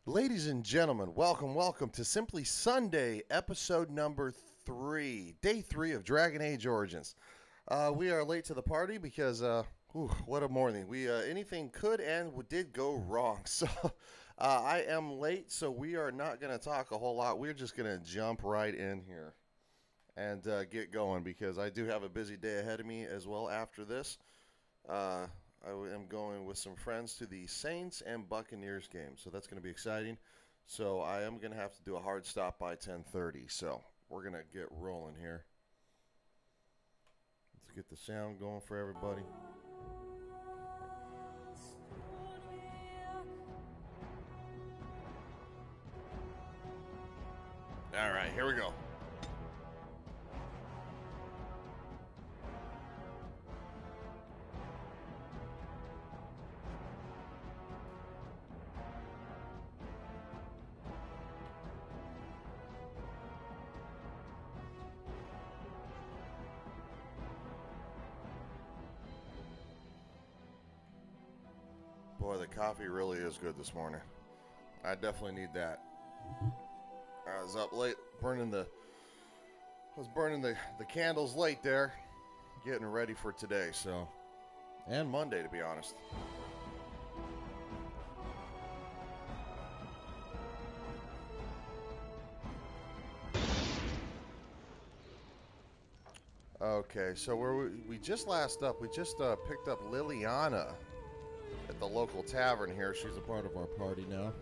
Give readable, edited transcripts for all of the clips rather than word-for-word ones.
Ladies and gentlemen, welcome to Simply Sunday, episode number 3, day 3 of Dragon Age Origins. We are late to the party because, what a morning. Anything could and did go wrong. So, I am late, so we are not going to talk a whole lot. We're just going to jump right in here and get going because I do have a busy day ahead of me as well after this. I am going with some friends to the Saints and Buccaneers game, so that's going to be exciting. So I am going to have to do a hard stop by 10:30, so we're going to get rolling here. Let's get the sound going for everybody. All right, here we go. Boy, the coffee really is good this morning. I definitely need that. I was up late burning the candles late there, getting ready for today, so, and Monday to be honest. Okay, so where we just last up, we just picked up Liliana at the local tavern here. She's a part of our party now.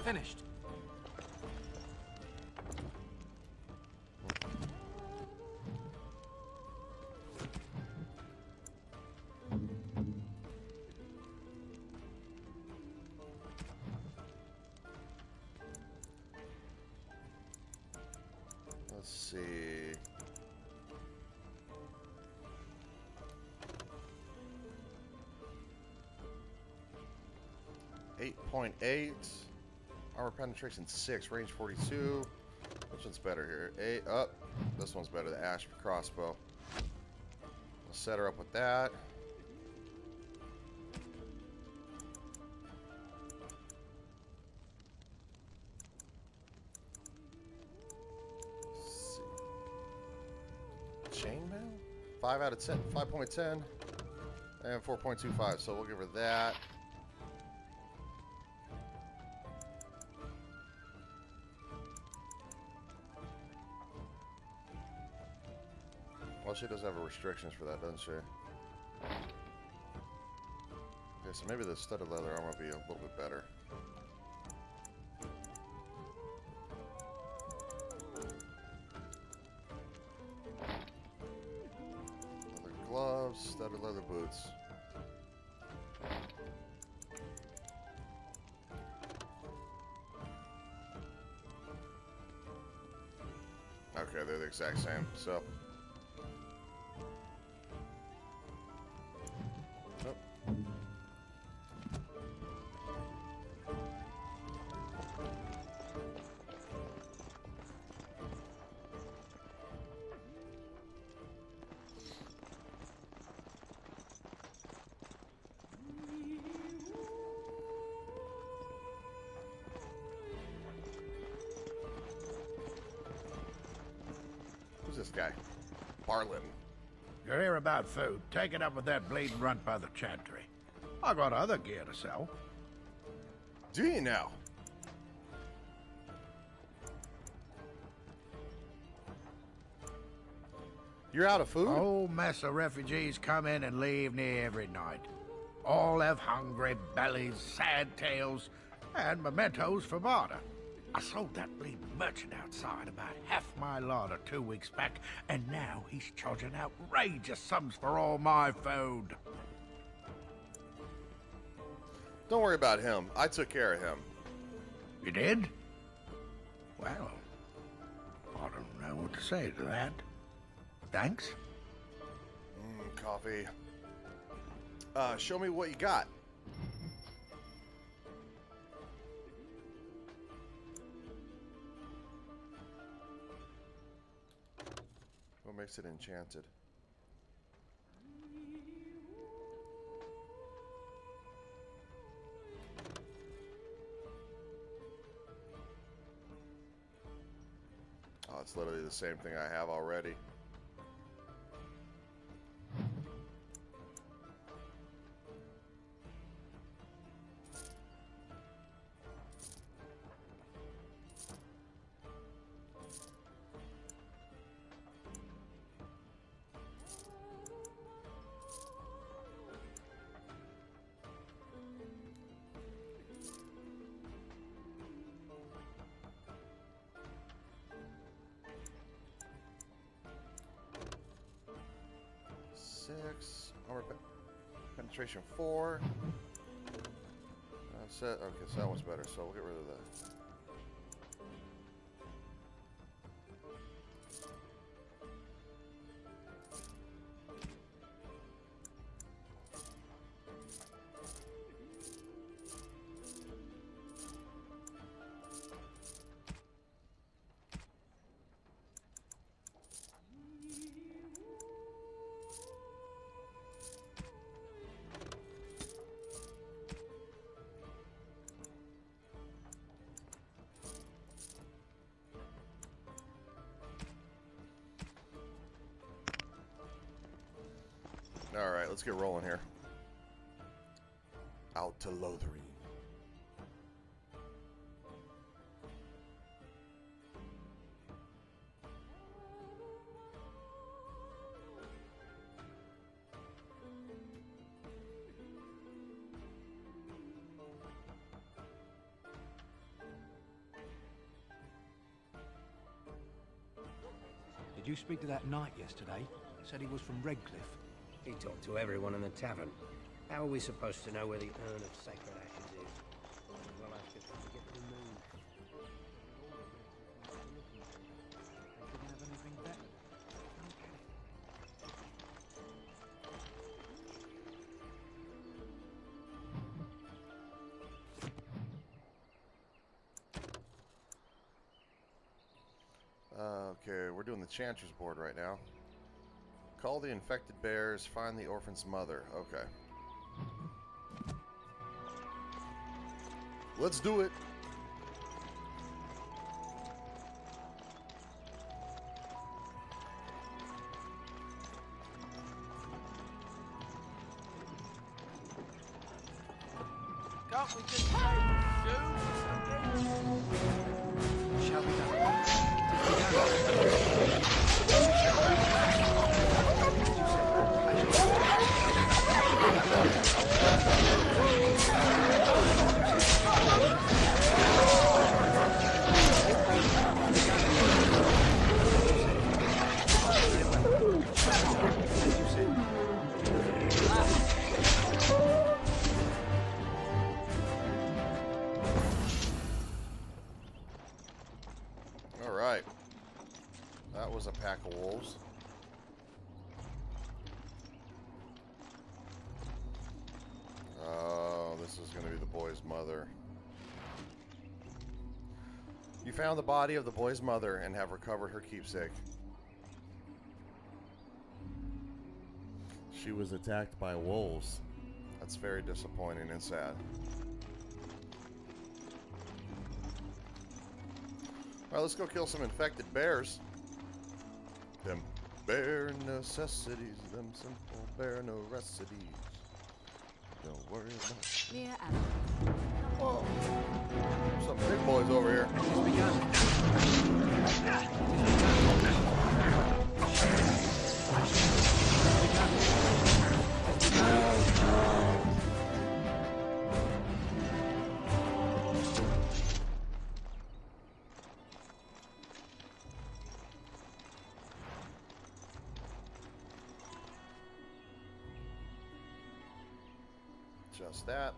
Finished. Let's see. .8 armor penetration 6, range 42. Which one's better here? 8 up. This one's better. The Ash crossbow. We'll set her up with that. Chainmail? 5 out of 10, 5.10, and 4.25. So we'll give her that. Well, she does have restrictions for that, doesn't she? Okay, so maybe the studded leather armor will be a little bit better. Gloves, studded leather boots. Okay, they're the exact same, so. Oh. Who's this guy? Barlin. You're here about food. Take it up with that bleeding runt by the chantry. I got other gear to sell. Do you now? You're out of food? A whole mess of refugees come in and leave near every night. All have hungry bellies, sad tales, and mementos for barter. I sold that bleeding merchant outside about half my larder 2 weeks back, and now he's charging outrageous sums for all my food. Don't worry about him. I took care of him. You did? Well, I don't know what to say to that. Thanks. Coffee. Show me what you got. makes it enchanted? Oh, it's literally the same thing I have already. Six, armor penetration 4. That's it. Okay, so that one's better. So we'll get rid of that. All right, let's get rolling here. Out to Lotharine. Did you speak to that knight yesterday? Said he was from Redcliffe. He talked to everyone in the tavern. How are we supposed to know where the urn of sacred ashes is? Well, I should have to get removed. Didn't have anything better. Okay, we're doing the Chantry's board right now. Call the infected bears, find the orphan's mother. Okay. Let's do it. Can't we just say soon or something? Shall we go? All right. That was a pack of wolves. Oh, this is going to be the boy's mother. You found the body of the boy's mother and have recovered her keepsake. She was attacked by wolves. That's very disappointing and sad. Alright, let's go kill some infected bears. Them bare necessities, them simple bare necessities. Don't worry about. Near Adam. Whoa. Some big boys over here. Just that.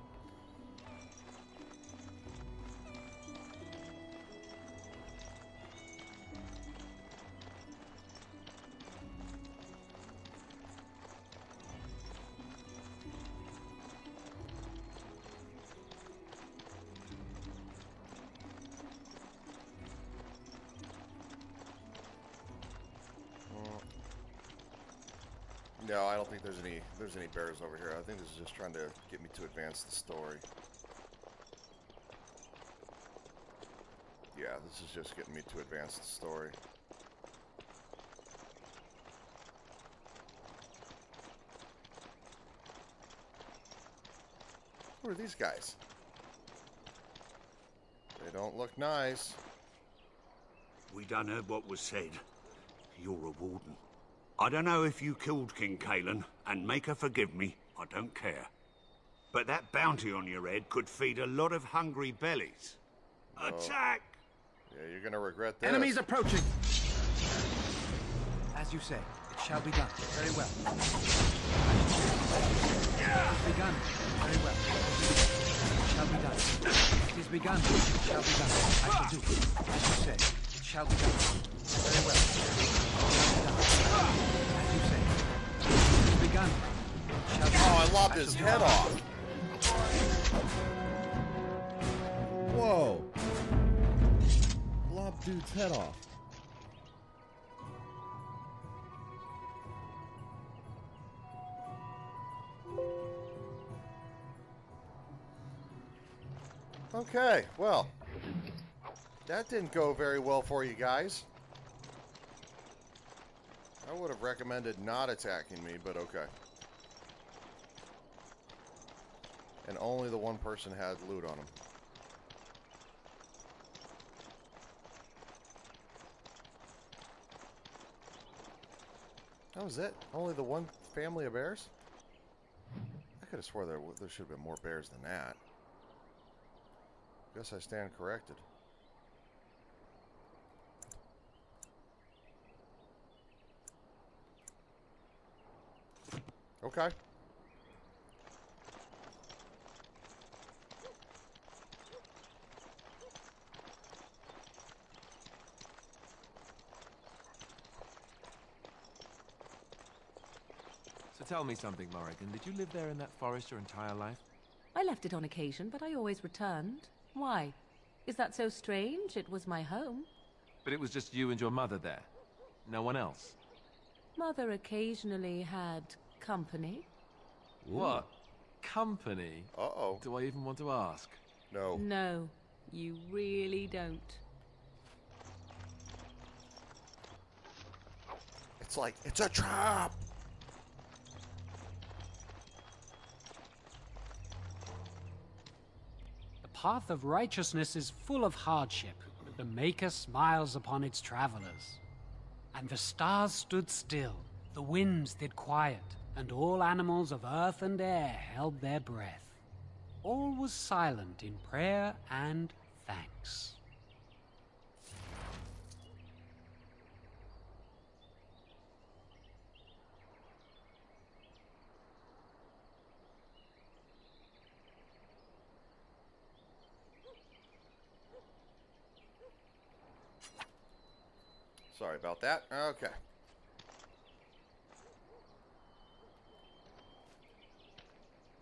No, I don't think there's any bears over here. I think this is just trying to get me to advance the story. Yeah, this is just getting me to advance the story. Who are these guys? They don't look nice. We done heard what was said. You're a warden. I don't know if you killed King Kalen, and make her forgive me, I don't care. But that bounty on your head could feed a lot of hungry bellies. Oh. Attack! Yeah, you're gonna regret this. Enemies approaching! As you say, it shall be done. Very well. It is begun. Very well. It shall be done. It is begun. It shall be done. I shall do it. As you say, it shall be done. Very well. It shall be done. As you say, it is begun. It shall be done. Oh, I lopped his head off. Whoa. Lopped dude's head off. Okay, well, that didn't go very well for you guys. I would have recommended not attacking me, but okay. And only the one person had loot on him. That was it? Only the one family of bears? I could have swore there should have been more bears than that. Guess I stand corrected. Okay. So tell me something, Morrigan. Did you live there in that forest your entire life? I left it on occasion, but I always returned. Why? Is that so strange? It was my home. But it was just you and your mother there? No one else? Mother occasionally had company. What? Company? Uh-oh. Do I even want to ask? No. No, you really don't. It's like, it's a trap! The path of righteousness is full of hardship, but the Maker smiles upon its travelers. And the stars stood still, the winds did quiet, and all animals of earth and air held their breath. All was silent in prayer and thanks. Sorry about that. Okay.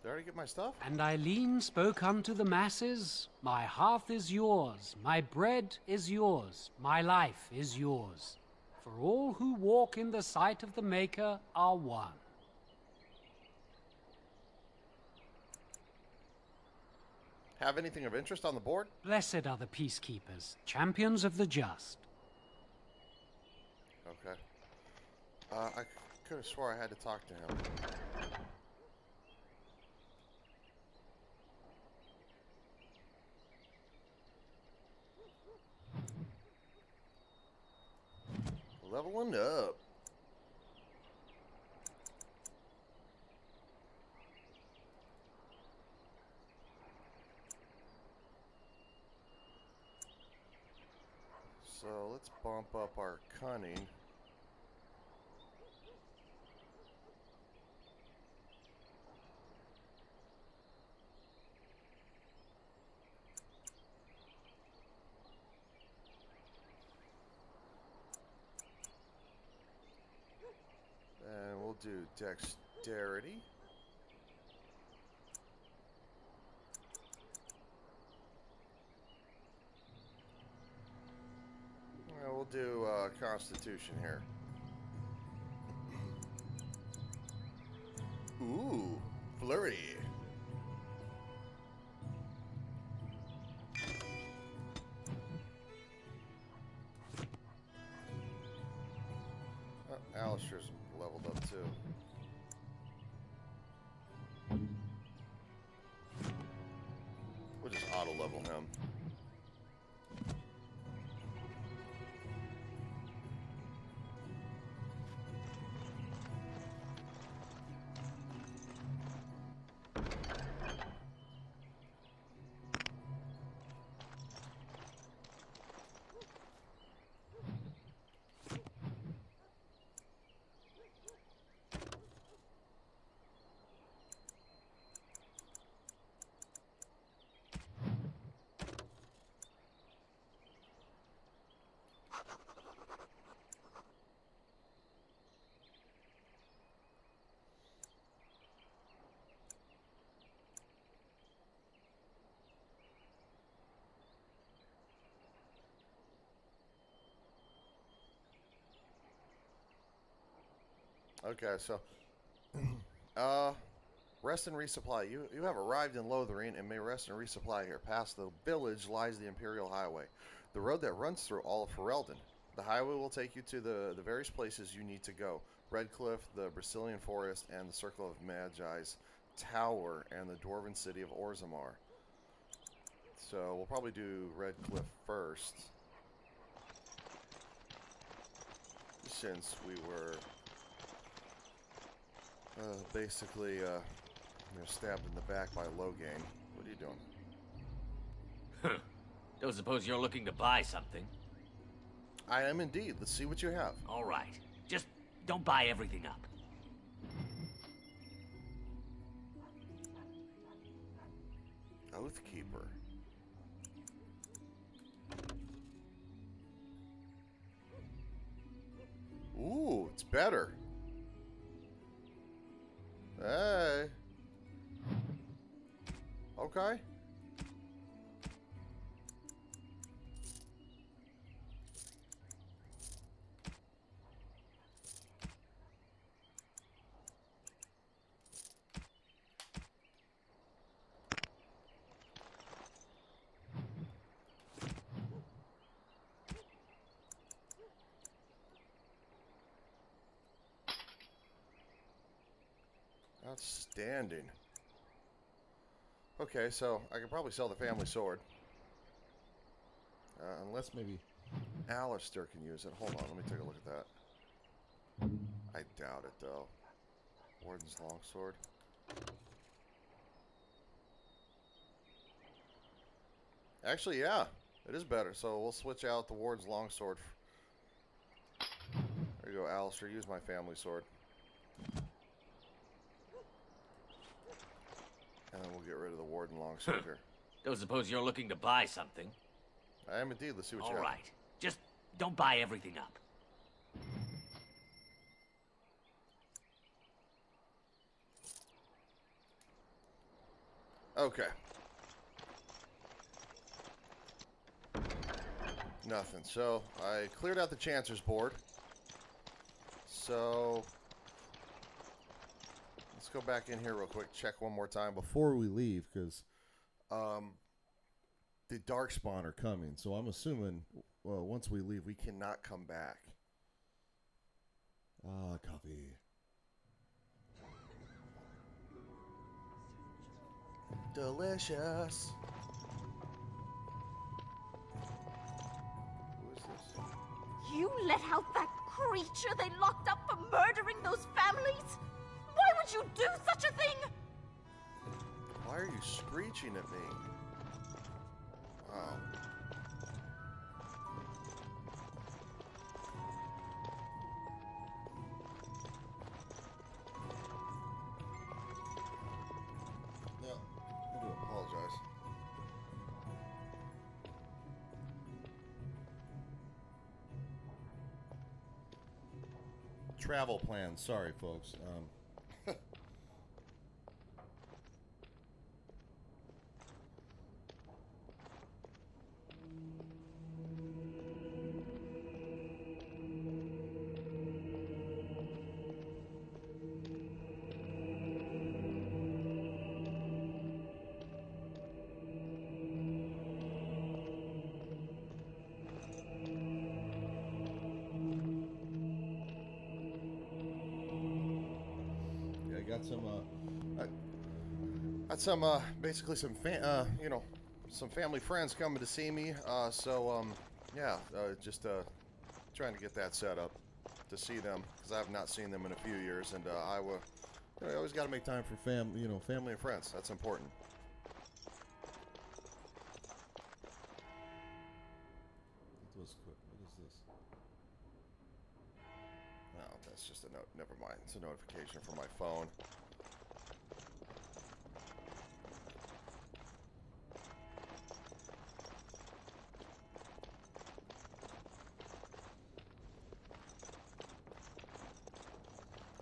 Did I already get my stuff? And Eileen spoke unto the masses, My hearth is yours, my bread is yours, my life is yours. For all who walk in the sight of the Maker are one. Have anything of interest on the board? Blessed are the peacekeepers, champions of the just. Okay. I could have swore I had to talk to him. Leveling up. So let's bump up our cunning. And we'll do dexterity. We'll do Constitution here. Ooh, flurry. Alistair's leveled up too. We'll just auto level him. Okay, so rest and resupply. You have arrived in Lotharine and may rest and resupply here. Past the village lies the Imperial Highway, the road that runs through all of Ferelden. The highway will take you to the various places you need to go. Redcliffe, the Brazilian Forest, and the Circle of Magi's Tower, and the Dwarven City of Orzammar. So we'll probably do Redcliffe first, since we were basically stabbed in the back by Logain. What are you doing? Huh. Don't suppose you're looking to buy something? I am indeed. Let's see what you have. All right. Just don't buy everything up. Oathkeeper. Ooh, it's better. Hey. Okay. Outstanding. Okay, so I could probably sell the family sword. Unless maybe Alistair can use it. Hold on, let me take a look at that. I doubt it, though. Warden's longsword. Actually, yeah, it is better. So we'll switch out the Warden's longsword. There you go, Alistair. Use my family sword. And then we'll get rid of the Warden longsword here. Don't suppose you're looking to buy something? I am indeed. Let's see what you All have. right. Just don't buy everything up. Okay. Nothing. So I cleared out the Chancer's board. So let's go back in here real quick, check one more time before we leave, because the Darkspawn are coming. So I'm assuming, well, once we leave, we cannot come back. Copy. Delicious. Who is this? You let out that creature they locked up for murdering those families? Why would you do such a thing? Why are you screeching at me? Wow. Yeah, I do apologize. Travel plans. Sorry, folks. basically some some family friends coming to see me. Just trying to get that set up to see them because I have not seen them in a few years, and I always got to make time for family and friends. That's important. What is this? No, that's just a note. Never mind. It's a notification from my phone.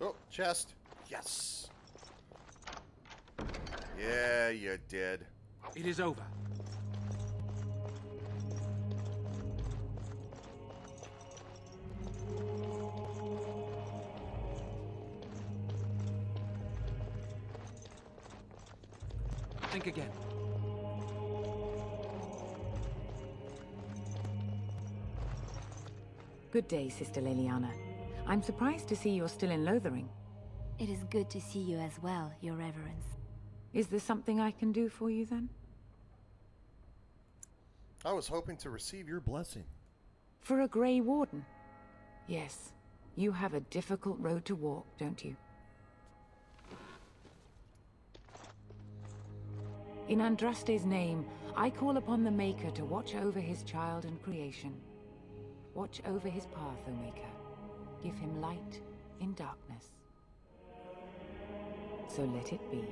Oh, chest. Yes. Yeah, you did. It is over. Think again. Good day, Sister Liliana. I'm surprised to see you're still in Lothering. It is good to see you as well, Your Reverence. Is there something I can do for you, then? I was hoping to receive your blessing. For a Grey Warden? Yes. You have a difficult road to walk, don't you? In Andraste's name, I call upon the Maker to watch over his child and creation. Watch over his path, O Maker. Give him light in darkness. So let it be.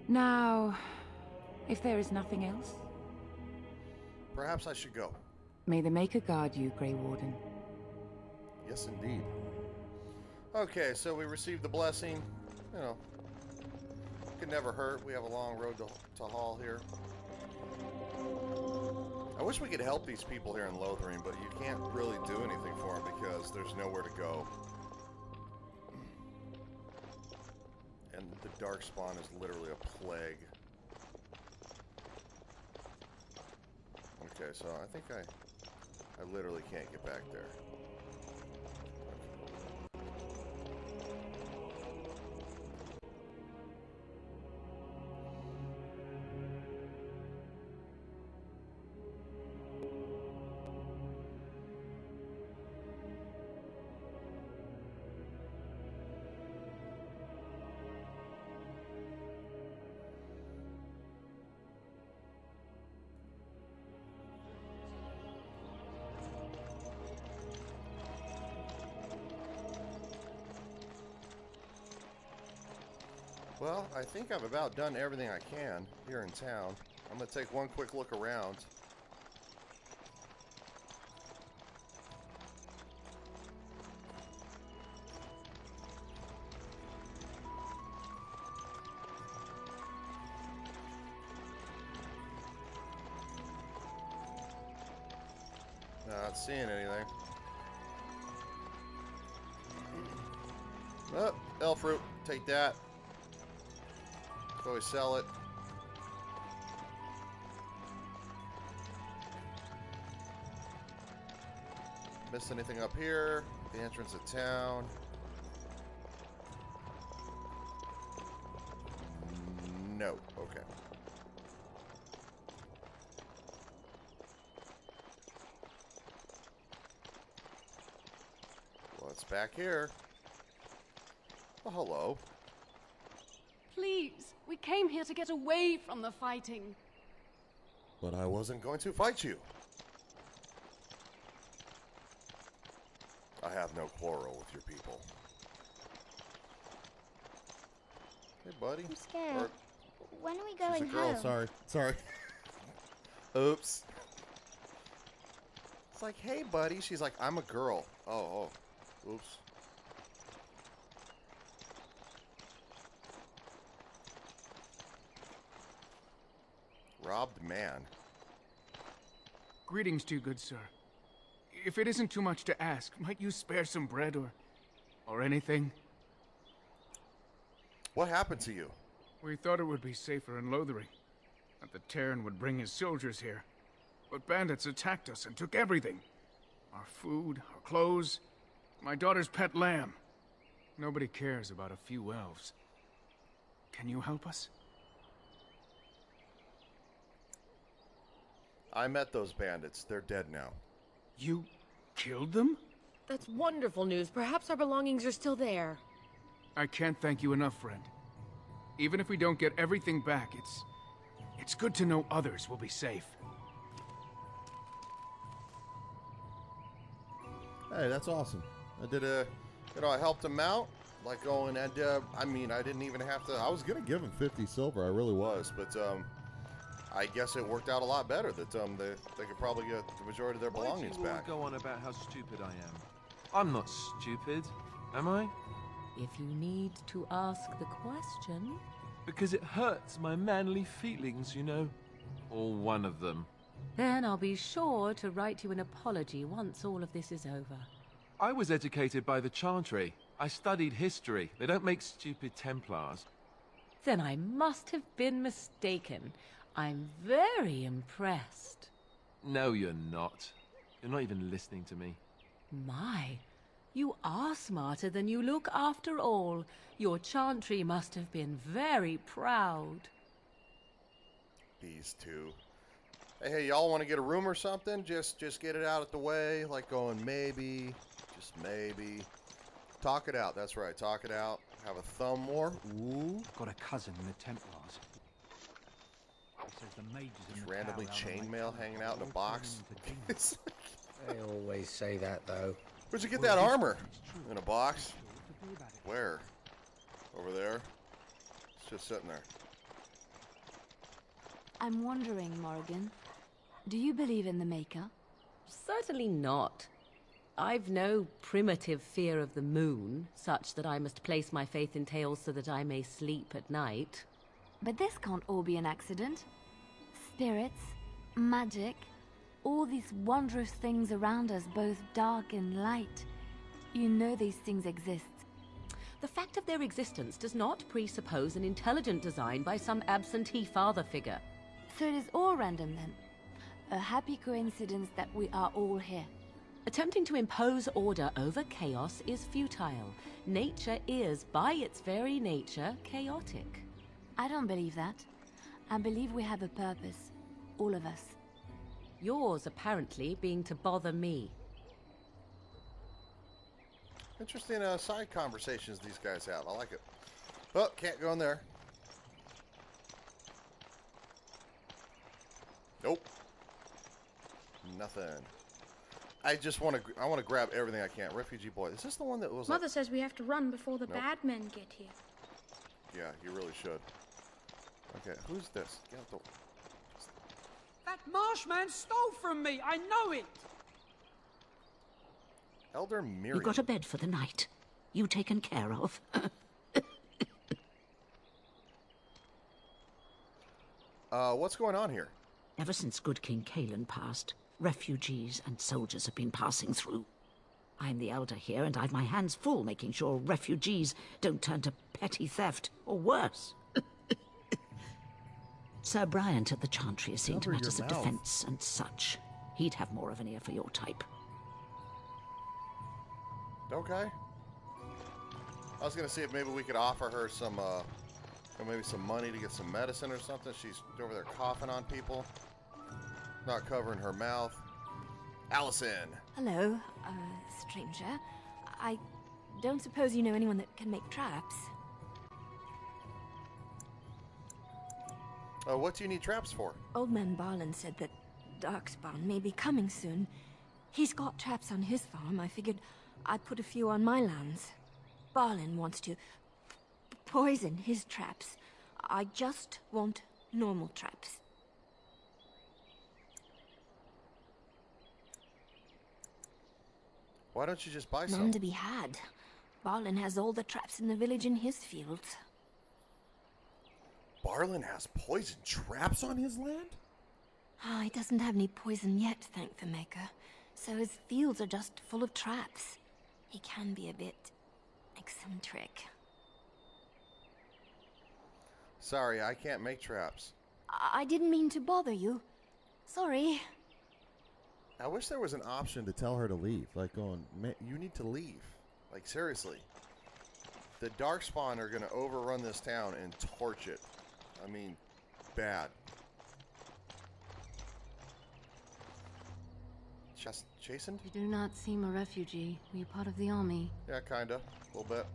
Now, if there is nothing else... Perhaps I should go. May the Maker guard you, Grey Warden. Yes, indeed. Okay, so we received the blessing. You know, could never hurt. We have a long road to haul here. I wish we could help these people here in Lothering, but you can't really do anything for them because there's nowhere to go. And the Darkspawn is literally a plague. Okay, so I think I literally can't get back there. Well, I think I've about done everything I can here in town. I'm going to take one quick look around. Not seeing anything. Oh, elf fruit. Take that. Always sell it. Missed anything up here? The entrance of town. No. Okay. Well, it's back here. Oh, hello. Please, we came here to get away from the fighting. But I wasn't going to fight you. I have no quarrel with your people. Hey, buddy. I'm scared. Or, when are we she's going a girl, home? sorry. Oops. It's like, hey, buddy. She's like, I'm a girl. Oh. Oops. Robbed man. Greetings to you, good sir. If it isn't too much to ask, might you spare some bread or anything? What happened to you? We thought it would be safer in Lothering, that the Terran would bring his soldiers here. But bandits attacked us and took everything. Our food, our clothes, my daughter's pet lamb. Nobody cares about a few elves. Can you help us? I met those bandits. They're dead now. You killed them? That's wonderful news. Perhaps our belongings are still there. I can't thank you enough, friend. Even if we don't get everything back, it's good to know others will be safe. Hey, that's awesome. I helped him out, like going and, I mean, I didn't even have to, I was going to give him 50 silver, I really was, but, I guess it worked out a lot better that, they could probably get the majority of their belongings Why do you all back. go on about how stupid I am? I'm not stupid, am I? If you need to ask the question... Because it hurts my manly feelings, you know. Or one of them. Then I'll be sure to write you an apology once all of this is over. I was educated by the Chantry. I studied history. They don't make stupid Templars. Then I must have been mistaken. I'm very impressed. No, you're not. You're not even listening to me. My, you are smarter than you look after all. Your Chantry must have been very proud. These two. Hey, y'all want to get a room or something? Just get it out of the way, like going maybe, just maybe. Talk it out, that's right, talk it out. Have a thumb war. Ooh. I've got a cousin in the Templars. He says the mages in Just the randomly tower chainmail hanging out in a box. They always say that, though. Where'd you get that armor? In a box? Where? Over there? It's just sitting there. I'm wondering, Morrigan, do you believe in the Maker? Certainly not. I've no primitive fear of the moon, such that I must place my faith in tales so that I may sleep at night. But this can't all be an accident. Spirits, magic, all these wondrous things around us, both dark and light. You know these things exist. The fact of their existence does not presuppose an intelligent design by some absentee father figure. So it is all random then. A happy coincidence that we are all here. Attempting to impose order over chaos is futile. Nature is, by its very nature, chaotic. I don't believe that. I believe we have a purpose. All of us. Yours, apparently, being to bother me. Interesting side conversations these guys have. I like it. Oh, can't go in there. Nope. Nothing. I just want to grab everything I can. Refugee boy. Is this the one that was Mother says we have to run before the Nope. bad men get here. Yeah, you really should. Okay, who's this? Get out the... That marshman stole from me! I know it! Elder Miriam. You got a bed for the night. You taken care of. What's going on here? Ever since good King Kalen passed, refugees and soldiers have been passing through. I'm the elder here, and I've my hands full making sure refugees don't turn to petty theft, or worse. Sir Bryant at the Chantry is seeing to Cover your matters of mouth. defence and such. He'd have more of an ear for your type. Okay. I was gonna see if maybe we could offer her some, or maybe some money to get some medicine or something. She's over there coughing on people, not covering her mouth. Allison. Hello, stranger. I don't suppose you know anyone that can make traps? What do you need traps for? Old man Barlin said that Darkspawn may be coming soon. He's got traps on his farm. I figured I'd put a few on my lands. Barlin wants to poison his traps. I just want normal traps. Why don't you just buy None some? to be had. Barlin has all the traps in the village in his fields. Barlin has poison traps on his land? Ah, he doesn't have any poison yet, thank the Maker. So his fields are just full of traps. He can be a bit eccentric. Sorry, I can't make traps. I didn't mean to bother you. Sorry. I wish there was an option to tell her to leave. Like going, you need to leave. Like, seriously. The Darkspawn are going to overrun this town and torch it. I mean, bad. Just chastened? You do not seem a refugee. Were you part of the army? Yeah, kinda. A little bit.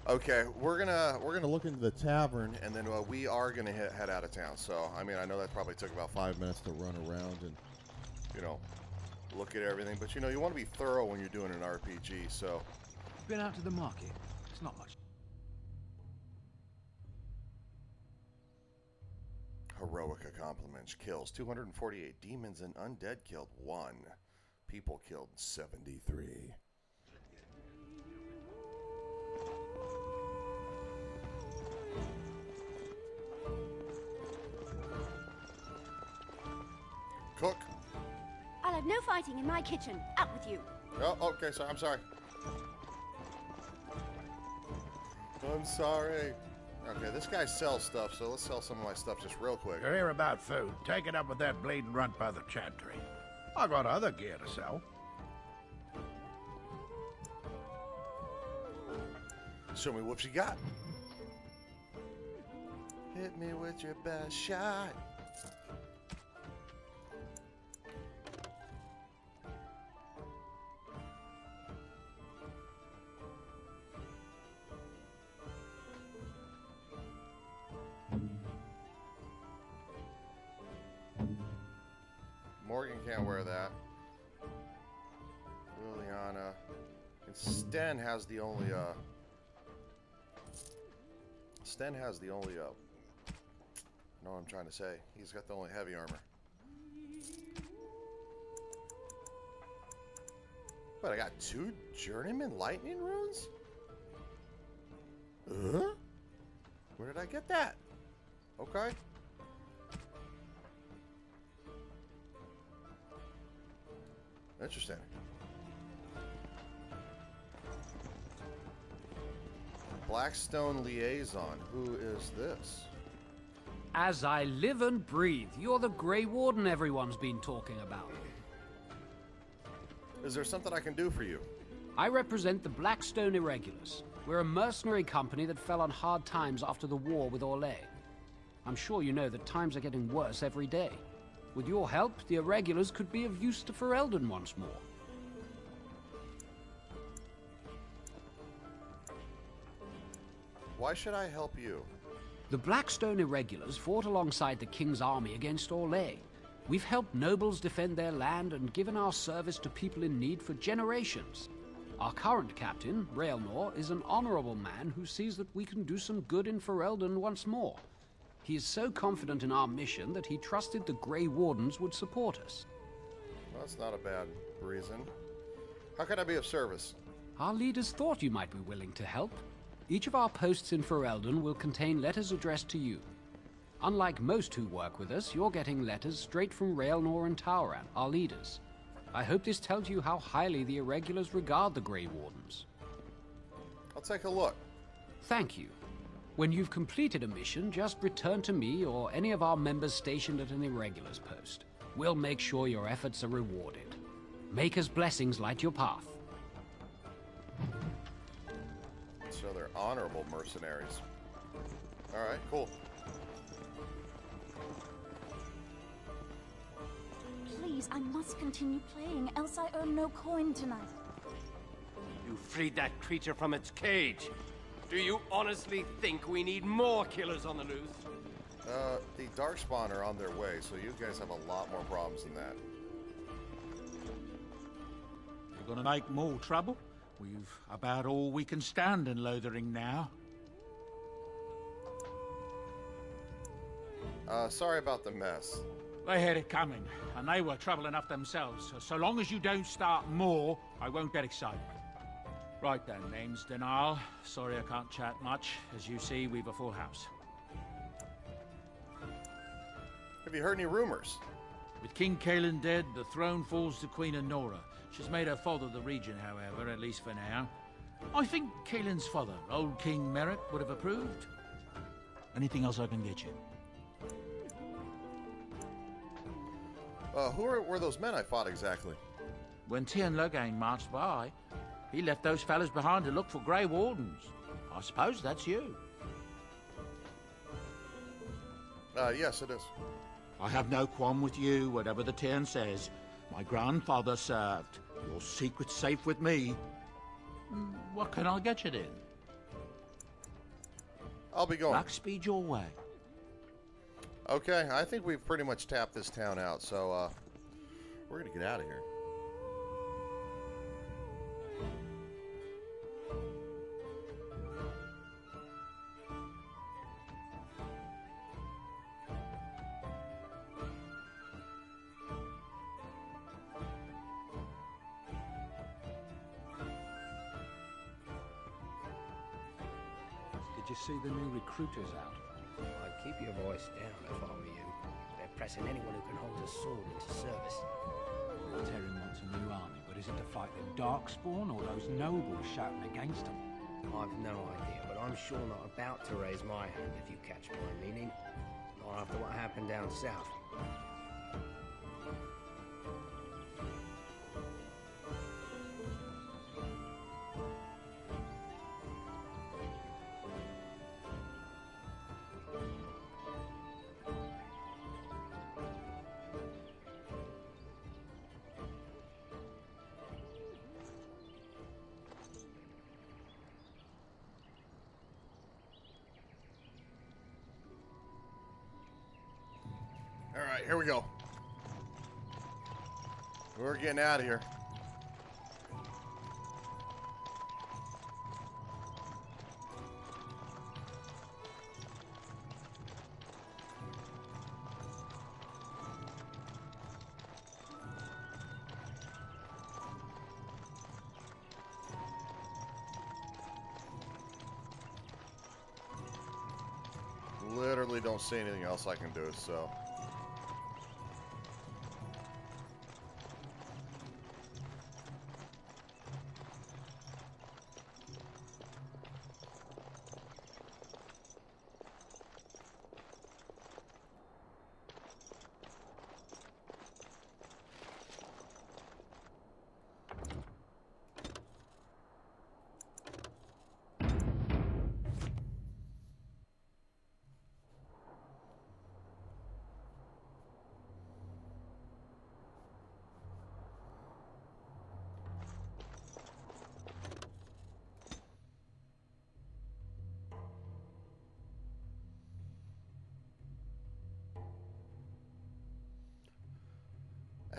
Okay, we're gonna look into the tavern, and then we are gonna head out of town. So, I mean, I know that probably took about 5 minutes to run around and, you know, look at everything. But you know, you want to be thorough when you're doing an RPG. So, Been out to the market. It's not much. heroic accomplishments: kills 248, demons and undead killed 1, people killed 73. Cook. I'll have no fighting in my kitchen. Out with you. Oh, okay, so I'm sorry. I'm sorry. Okay, this guy sells stuff, so let's sell some of my stuff just real quick. You're here about food. Take it up with that bleeding runt by the chantry. I got other gear to sell. Show me what you got. Hit me with your best shot. Morgan can't wear that. Liliana. And Sten has the only, Sten has the only, know what I'm trying to say. He's got the only heavy armor. But I got 2 Journeyman Lightning Runes? Where did I get that? Okay. Interesting. Blackstone Liaison. Who is this? As I live and breathe, you're the Grey Warden everyone's been talking about. Is there something I can do for you? I represent the Blackstone Irregulars. We're a mercenary company that fell on hard times after the war with Orlais. I'm sure you know that times are getting worse every day. With your help, the Irregulars could be of use to Ferelden once more. Why should I help you? The Blackstone Irregulars fought alongside the King's army against Orlais. We've helped nobles defend their land and given our service to people in need for generations. Our current captain, Raelnor, is an honorable man who sees that we can do some good in Ferelden once more. He is so confident in our mission that he trusted the Grey Wardens would support us. Well, that's not a bad reason. How can I be of service? Our leaders thought you might be willing to help. Each of our posts in Ferelden will contain letters addressed to you. Unlike most who work with us, you're getting letters straight from Raelnor and Tauran, our leaders. I hope this tells you how highly the Irregulars regard the Grey Wardens. I'll take a look. Thank you. When you've completed a mission, just return to me or any of our members stationed at an Irregulars post. We'll make sure your efforts are rewarded. Maker's blessings light your path. So they're honorable mercenaries. Alright, cool. Please, I must continue playing, else I earn no coin tonight. You freed that creature from its cage. Do you honestly think we need more killers on the loose? The Darkspawn are on their way, so you guys have a lot more problems than that. You're gonna make more trouble? We've about all we can stand in Lothering now. Sorry about the mess. They had it coming, and they were trouble enough themselves. So long as you don't start more, I won't get excited. Right then, name's Denal. Sorry I can't chat much. As you see, we've a full house. Have you heard any rumors? With King Kaelin dead, the throne falls to Queen Anora. She's made her father the regent, however, at least for now. I think Kaelin's father, old King Merritt, would have approved. Anything else I can get you? Who were those men I fought exactly? when Tien Logain marched by, he left those fellas behind to look for Grey Wardens. I suppose that's you. Yes, it is. I have no qualm with you, whatever the Tien says. My grandfather served. Your secret's safe with me. What can I get you then? I'll be going. Luck speed your way. Okay, I think we've pretty much tapped this town out, so we're gonna get out of here. Did you see the new recruiters out? I'd keep your voice down if I were you. They're pressing anyone who can hold a sword into service. Terran wants a new army, but is it to fight the Darkspawn or those nobles shouting against them? I've no idea, but I'm sure not about to raise my hand if you catch my meaning. Not after what happened down south. All right, here we go. We're getting out of here. Literally don't see anything else I can do, so...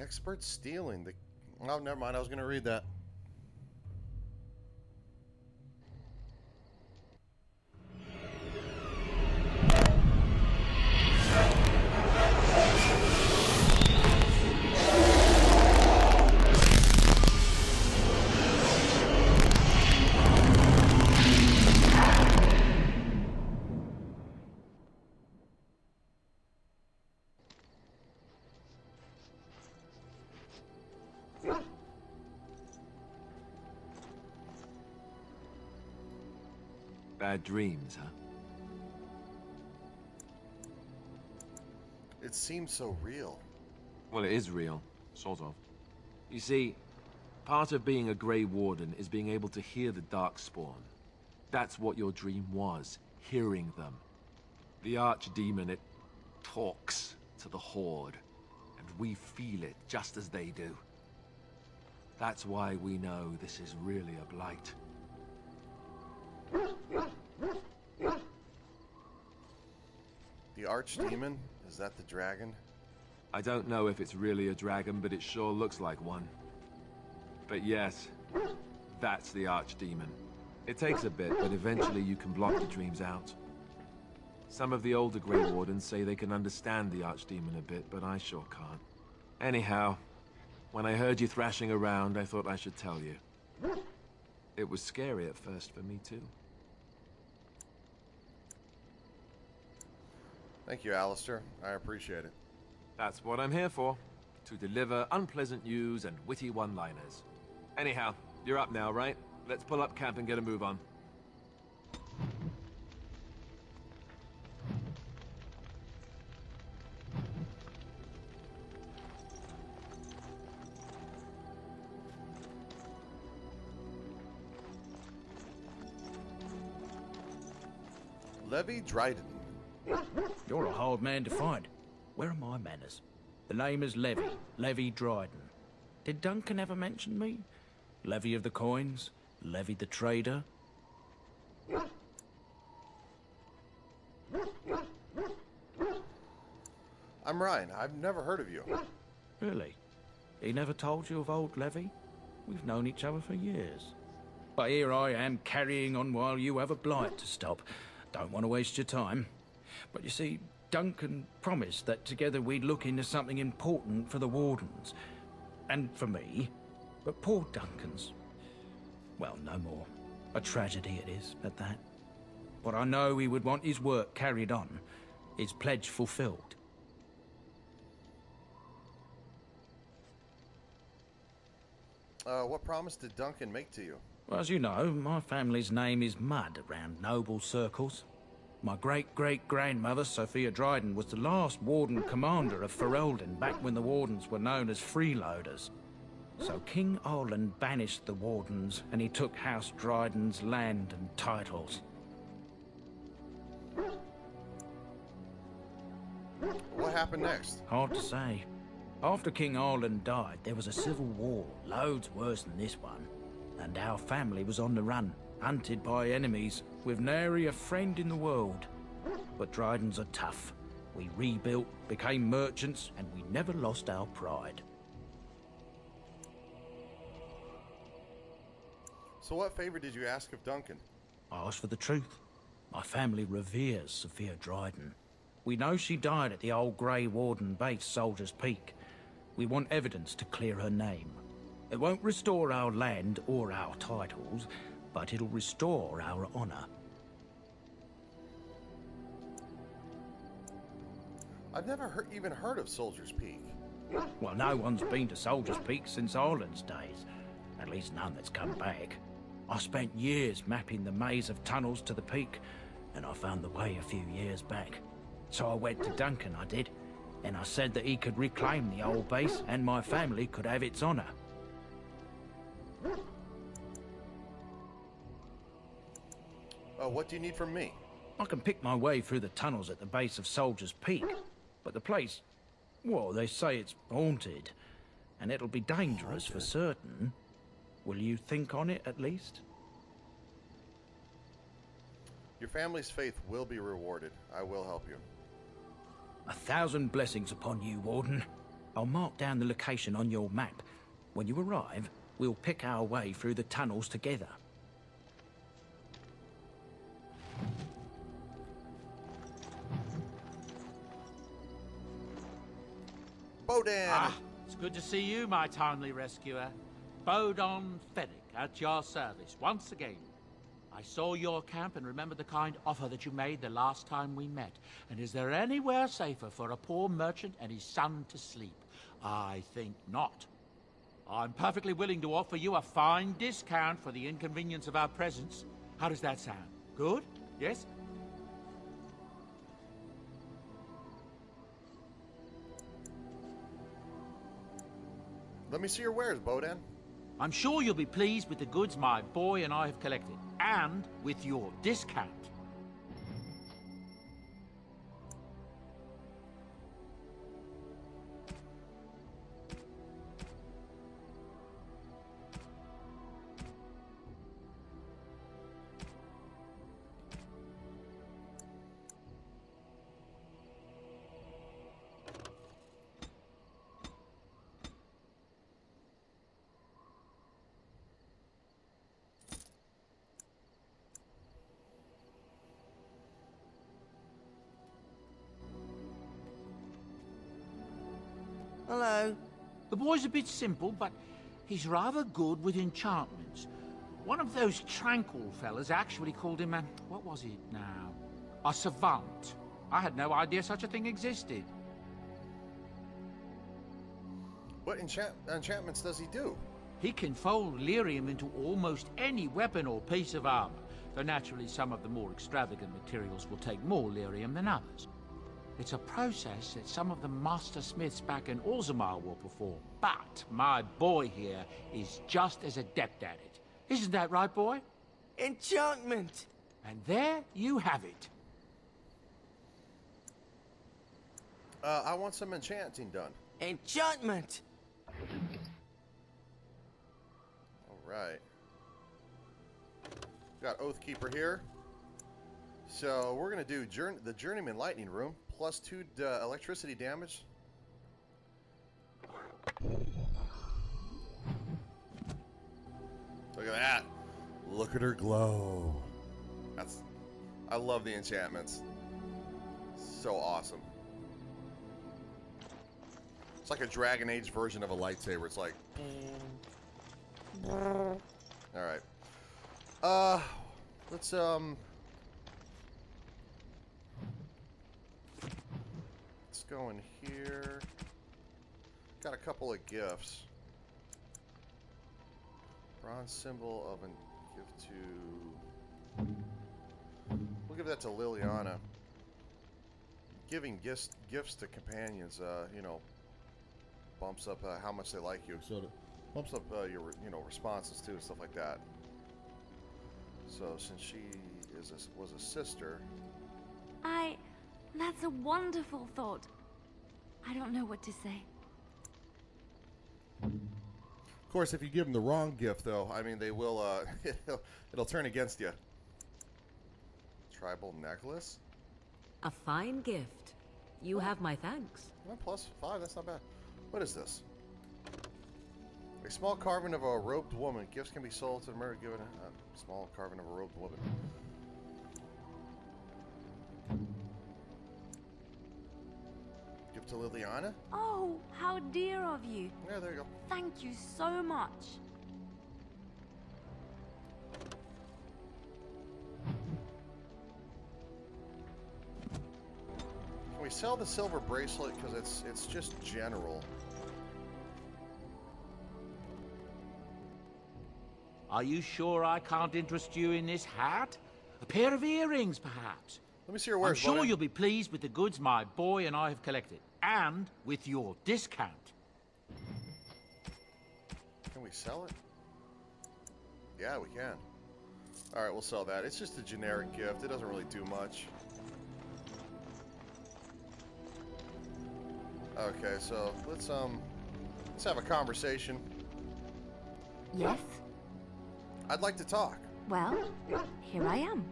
Expert stealing the... Oh, never mind. I was going to read that. Bad dreams, huh? It seems so real. Well, it is real, sort of. You see, part of being a Grey Warden is being able to hear the Darkspawn. That's what your dream was, hearing them. The Archdemon, it talks to the Horde, and we feel it just as they do. That's why we know this is really a blight. The Archdemon? Is that the dragon? I don't know if it's really a dragon, but it sure looks like one. But yes, that's the Archdemon. It takes a bit, but eventually you can block the dreams out. Some of the older Grey Wardens say they can understand the Archdemon a bit, but I sure can't. Anyhow, when I heard you thrashing around, I thought I should tell you. It was scary at first for me, too. Thank you, Alistair. I appreciate it. That's what I'm here for. To deliver unpleasant news and witty one-liners. Anyhow, you're up now, right? Let's pull up camp and get a move on. Levi Dryden. You're a hard man to find. Where are my manners? The name is Levi Dryden. Did Duncan ever mention me? Levy of the coins? Levy the trader? I'm Ryan. I've never heard of you. Really? He never told you of old Levy? We've known each other for years. But here I am carrying on while you have a blight to stop. Don't want to waste your time. But you see, Duncan promised that together we'd look into something important for the Wardens. And for me. But poor Duncan's... well, no more. A tragedy it is, at that. But I know he would want his work carried on. His pledge fulfilled. What promise did Duncan make to you? Well, as you know, my family's name is mud around noble circles. My great-great-grandmother, Sophia Dryden, was the last Warden commander of Ferelden back when the Wardens were known as freeloaders. So King Olin banished the Wardens, and he took House Dryden's land and titles. What happened next? Hard to say. After King Olin died, there was a civil war, loads worse than this one. And our family was on the run, hunted by enemies, with nary a friend in the world. But Drydens are tough. We rebuilt, became merchants, and we never lost our pride. So what favor did you ask of Duncan? I asked for the truth. My family reveres Sophia Dryden. We know she died at the old Grey Warden base, Soldier's Peak. We want evidence to clear her name. It won't restore our land or our titles, but it'll restore our honor. I've never even heard of Soldier's Peak. Well, no one's been to Soldier's Peak since Ireland's days. At least none that's come back. I spent years mapping the maze of tunnels to the peak, and I found the way a few years back. So I went to Duncan, I did, and I said that he could reclaim the old base and my family could have its honor. What do you need from me? I can pick my way through the tunnels at the base of Soldier's Peak, but the place, well, they say it's haunted, and it'll be dangerous for certain. Will you think on it, at least? Your family's faith will be rewarded. I will help you. 1,000 blessings upon you, Warden. I'll mark down the location on your map. When you arrive, we'll pick our way through the tunnels together. Bodan! Ah, It's good to see you, my timely rescuer. Bodon Fennick, at your service, once again. I saw your camp and remember the kind offer that you made the last time we met. And is there anywhere safer for a poor merchant and his son to sleep? I think not. I'm perfectly willing to offer you a fine discount for the inconvenience of our presence. How does that sound? Good? Yes? Let me see your wares, Bodan. I'm sure you'll be pleased with the goods my boy and I have collected, and with your discount. Hello. The boy's a bit simple, but he's rather good with enchantments. One of those tranquil fellas actually called him a... what was it now? A savant. I had no idea such a thing existed. What enchantments does he do? He can fold lyrium into almost any weapon or piece of armor, though naturally some of the more extravagant materials will take more lyrium than others. It's a process that some of the master smiths back in Orzammar will perform, but my boy here is just as adept at it. Isn't that right, boy? Enchantment! And there you have it. I want some enchanting done. Enchantment! Alright. Got Oathkeeper here. So we're going to do the Journeyman Lightning Room, plus 2 electricity damage. Look at that. Look at her glow. I love the enchantments. So awesome. It's like a Dragon Age version of a lightsaber. It's like... Alright. Let's go in here. Got a couple of gifts. Bronze symbol of a gift to... We'll give that to Liliana. Giving gifts to companions, you know, bumps up how much they like you. So it bumps up your, you know, responses too, and stuff like that. So since she was a sister... That's a wonderful thought. I don't know what to say. Of course, if you give them the wrong gift, though, I mean, they will, it'll turn against you. Tribal necklace? A fine gift. You have my thanks. Well, +5, that's not bad. What is this? A small carving of a robed woman. Gifts can be sold to the murder given a small carving of a robed woman. Give to Liliana? Oh, how dear of you. Yeah, there you go. Thank you so much. Can we sell the silver bracelet? Because it's just general. Are you sure I can't interest you in this hat? A pair of earrings, perhaps? Let me see your wares, I'm sure buddy. you'll be pleased with the goods my boy and I have collected. And with your discount. Can we sell it? Yeah, we can. Alright, we'll sell that. It's just a generic gift. It doesn't really do much. Okay, so let's have a conversation. Yes? I'd like to talk. Well, here I am.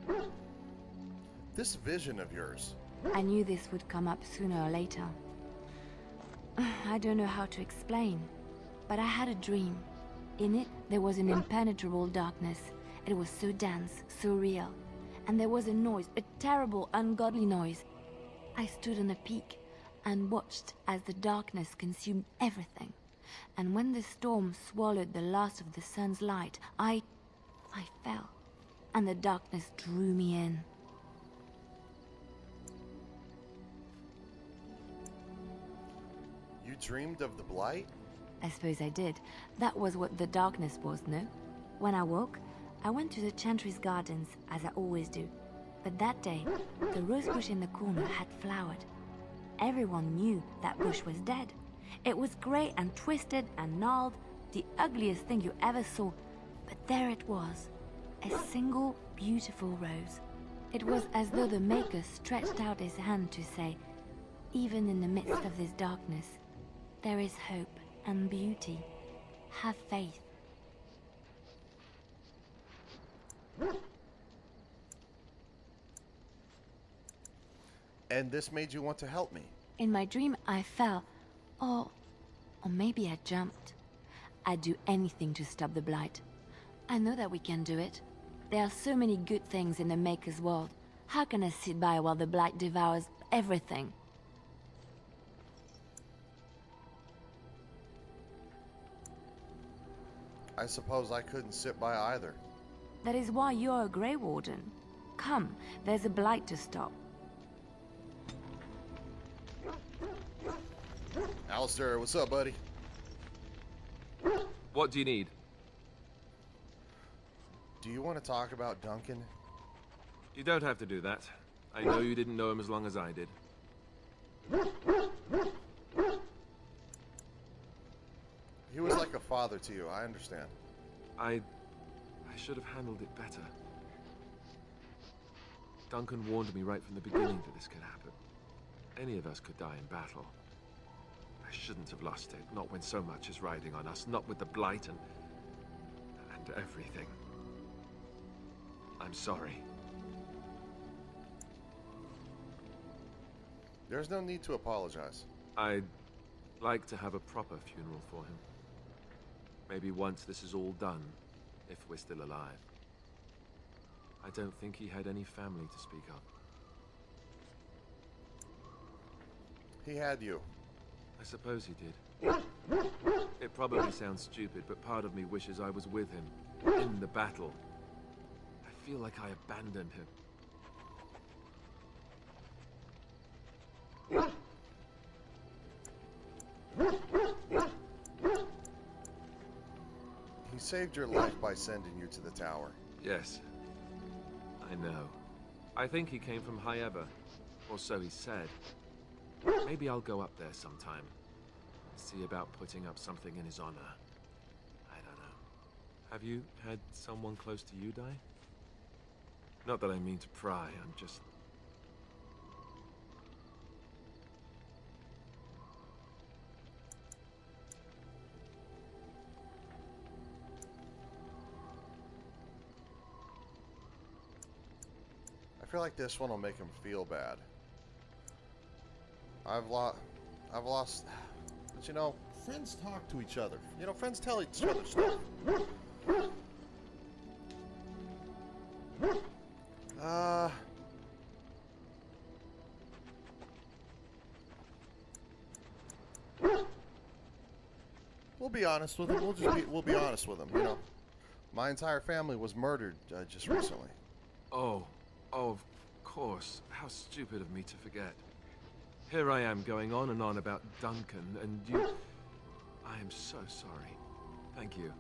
This vision of yours. I knew this would come up sooner or later. I don't know how to explain, but I had a dream. In it, there was an impenetrable darkness. It was so dense, so real. And there was a noise, a terrible, ungodly noise. I stood on a peak and watched as the darkness consumed everything. And when the storm swallowed the last of the sun's light, I fell, and the darkness drew me in. You dreamed of the blight? I suppose I did. That was what the darkness was, no? When I woke, I went to the Chantry's gardens, as I always do. But that day, the rose bush in the corner had flowered. Everyone knew that bush was dead. It was grey and twisted and gnarled, the ugliest thing you ever saw. But there it was, a single beautiful rose. It was as though the Maker stretched out his hand to say, even in the midst of this darkness, there is hope and beauty. Have faith. And this made you want to help me? In my dream, I fell. Or maybe I jumped. I'd do anything to stop the blight. I know that we can do it. There are so many good things in the Maker's world. How can I sit by while the blight devours everything? I suppose I couldn't sit by either. That is why you're a Grey Warden. Come, there's a blight to stop. Alistair, what's up, buddy? What do you need? Do you want to talk about Duncan? You don't have to do that. I know you didn't know him as long as I did. He was like a father to you, I understand. I should have handled it better. Duncan warned me right from the beginning that this could happen. Any of us could die in battle. I shouldn't have lost it, not when so much is riding on us, not with the Blight and everything. I'm sorry. There's no need to apologize. I'd like to have a proper funeral for him. Maybe once this is all done, if we're still alive. I don't think he had any family to speak of. He had you. I suppose he did. It probably sounds stupid, but part of me wishes I was with him, in the battle. I feel like I abandoned him. He saved your life by sending you to the tower. Yes. I know. I think he came from High Ever, or so he said. Maybe I'll go up there sometime. See about putting up something in his honor. I don't know. Have you had someone close to you die? Not that I mean to pry, I'm just... I feel like this one will make him feel bad. I've lost... But you know, friends talk to each other. You know, friends tell each other stuff. We'll be honest with him. We'll be honest with him. You know, my entire family was murdered just recently. Oh, of course. How stupid of me to forget. Here I am going on and on about Duncan, and you... I am so sorry. Thank you.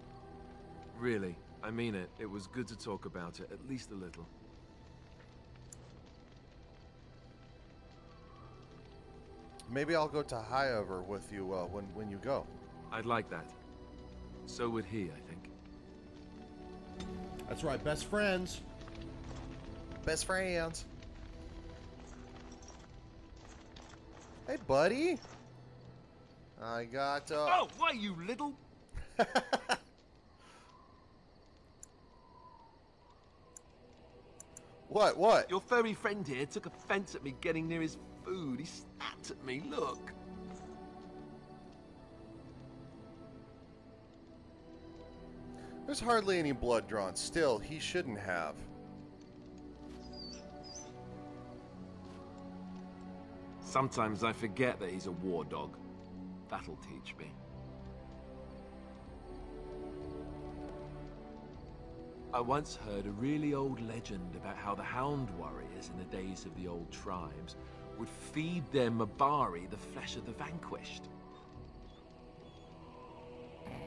Really, I mean it. It was good to talk about it, at least a little. Maybe I'll go to Highover with you when you go. I'd like that. So would he, I think. That's right, best friends. Best friends. Hey, buddy. I got, Oh, why, you little... What? Your furry friend here took offense at me getting near his food. He snapped at me, look. There's hardly any blood drawn. Still, he shouldn't have. Sometimes I forget that he's a war dog. That'll teach me. I once heard a really old legend about how the Hound warriors in the days of the old tribes would feed their Mabari the flesh of the vanquished.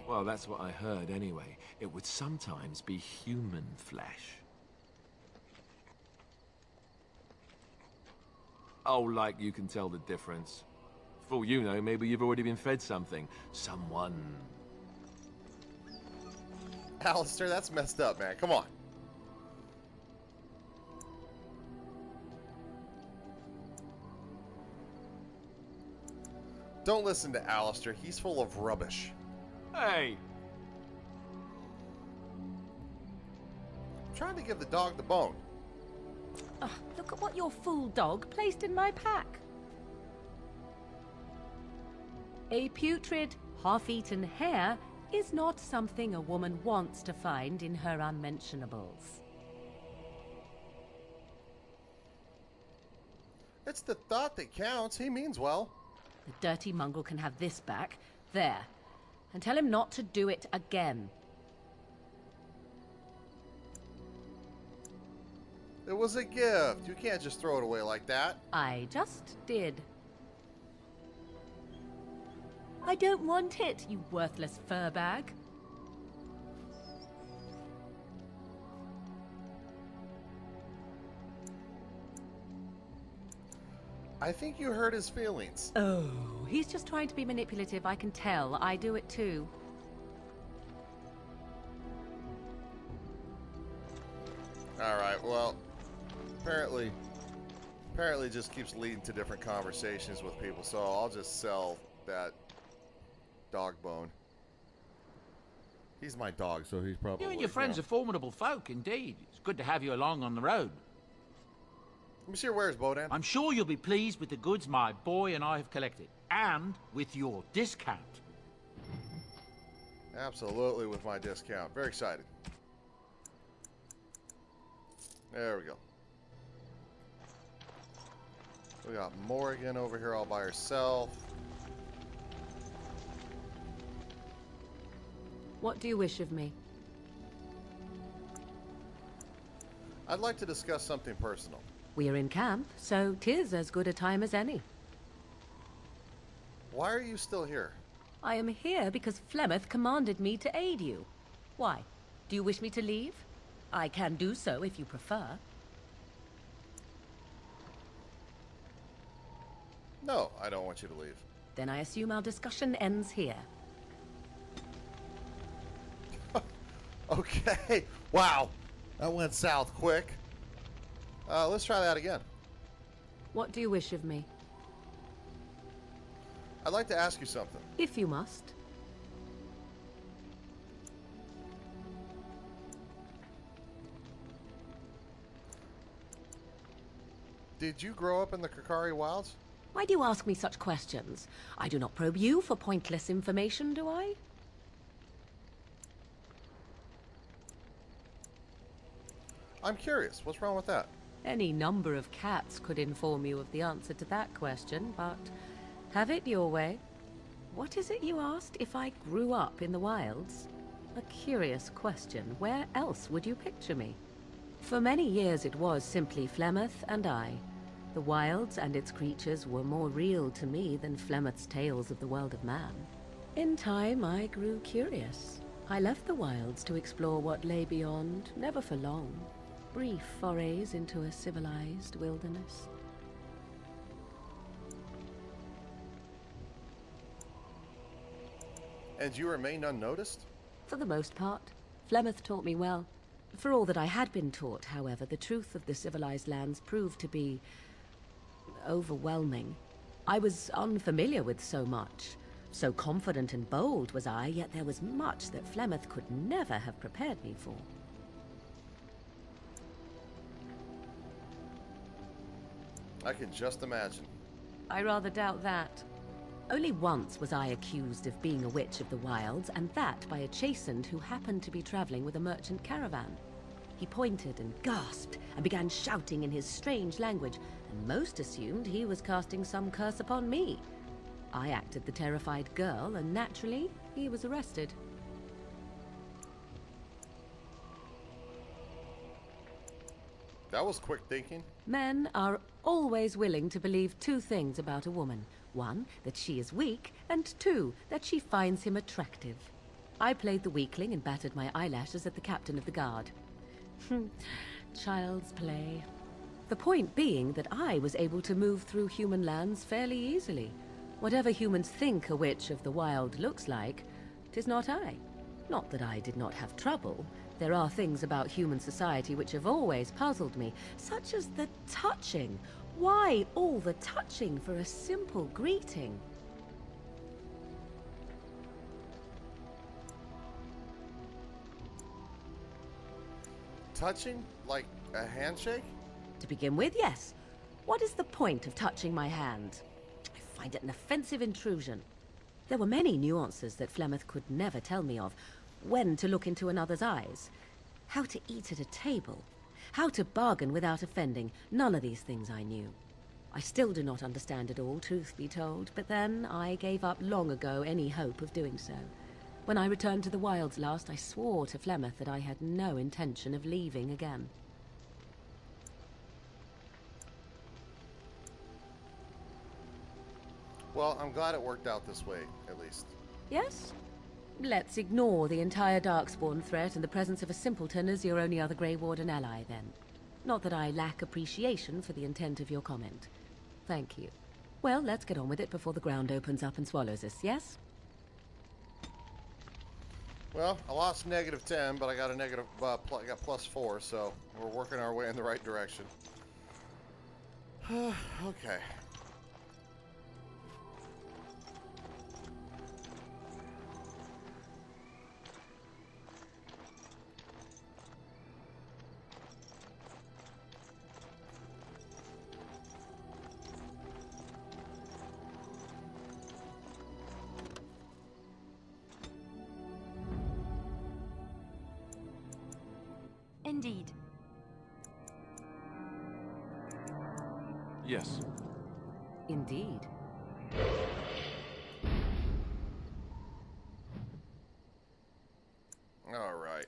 Well, that's what I heard anyway. It would sometimes be human flesh. Oh, like you can tell the difference. For all you know, maybe you've already been fed something. Someone. Alistair, that's messed up, man. Come on. Don't listen to Alistair. He's full of rubbish. Hey! I'm trying to give the dog the bone. Look at what your fool dog placed in my pack. A putrid, half-eaten hare is not something a woman wants to find in her unmentionables. It's the thought that counts. He means well. The dirty mongrel can have this back. There. And tell him not to do it again. It was a gift. You can't just throw it away like that. I just did. I don't want it, you worthless fur bag. I think you hurt his feelings. Oh, he's just trying to be manipulative, I can tell. I do it too. Apparently it just keeps leading to different conversations with people, so I'll just sell that dog bone. He's my dog, so he's probably... You and your friends know. are formidable folk, indeed. It's good to have you along on the road. Let me see your wares, Bodan. I'm sure you'll be pleased with the goods my boy and I have collected, and with your discount. Absolutely, with my discount. Very excited. There we go. We got Morrigan over here all by herself. What do you wish of me? I'd like to discuss something personal. We are in camp, so 'tis as good a time as any. Why are you still here? I am here because Flemeth commanded me to aid you. Why? Do you wish me to leave? I can do so if you prefer. No, I don't want you to leave. Then I assume our discussion ends here. Okay. Wow. That went south quick. Let's try that again. What do you wish of me? I'd like to ask you something. If you must. Did you grow up in the Kakari Wilds? Why do you ask me such questions? I do not probe you for pointless information, do I? I'm curious. What's wrong with that? Any number of cats could inform you of the answer to that question, but have it your way. What is it you asked if I grew up in the wilds? A curious question. Where else would you picture me? For many years it was simply Flemeth and I. The wilds and its creatures were more real to me than Flemeth's tales of the world of man. In time I grew curious. I left the wilds to explore what lay beyond, never for long. Brief forays into a civilized wilderness. And you remained unnoticed? For the most part. Flemeth taught me well. For all that I had been taught, however, the truth of the civilized lands proved to be overwhelming. I was unfamiliar with so much. So confident and bold was I, yet there was much that Flemeth could never have prepared me for. I can just imagine. I rather doubt that. Only once was I accused of being a witch of the wilds, and that by a chastened who happened to be traveling with a merchant caravan. He pointed and gasped and began shouting in his strange language, and most assumed he was casting some curse upon me. I acted the terrified girl, and naturally, he was arrested. That was quick thinking. Men are always willing to believe two things about a woman. One, that she is weak, and two, that she finds him attractive. I played the weakling and battered my eyelashes at the captain of the guard. Child's play. The point being that I was able to move through human lands fairly easily. Whatever humans think a witch of the wild looks like, 'tis not I. Not that I did not have trouble. There are things about human society which have always puzzled me, such as the touching. Why all the touching for a simple greeting? Touching? Like a handshake? To begin with, yes. What is the point of touching my hand? I find it an offensive intrusion. There were many nuances that Flemeth could never tell me of. When to look into another's eyes. How to eat at a table. How to bargain without offending. None of these things I knew. I still do not understand it all, truth be told, but then I gave up long ago any hope of doing so. When I returned to the wilds last, I swore to Flemeth that I had no intention of leaving again. Well, I'm glad it worked out this way, at least. Yes? Let's ignore the entire Darkspawn threat and the presence of a simpleton as your only other Grey Warden ally, then. Not that I lack appreciation for the intent of your comment. Thank you. Well, let's get on with it before the ground opens up and swallows us, yes? Well, I lost -10, but I got a negative, I got +4, so we're working our way in the right direction. Okay. Indeed. Yes. Indeed. All right.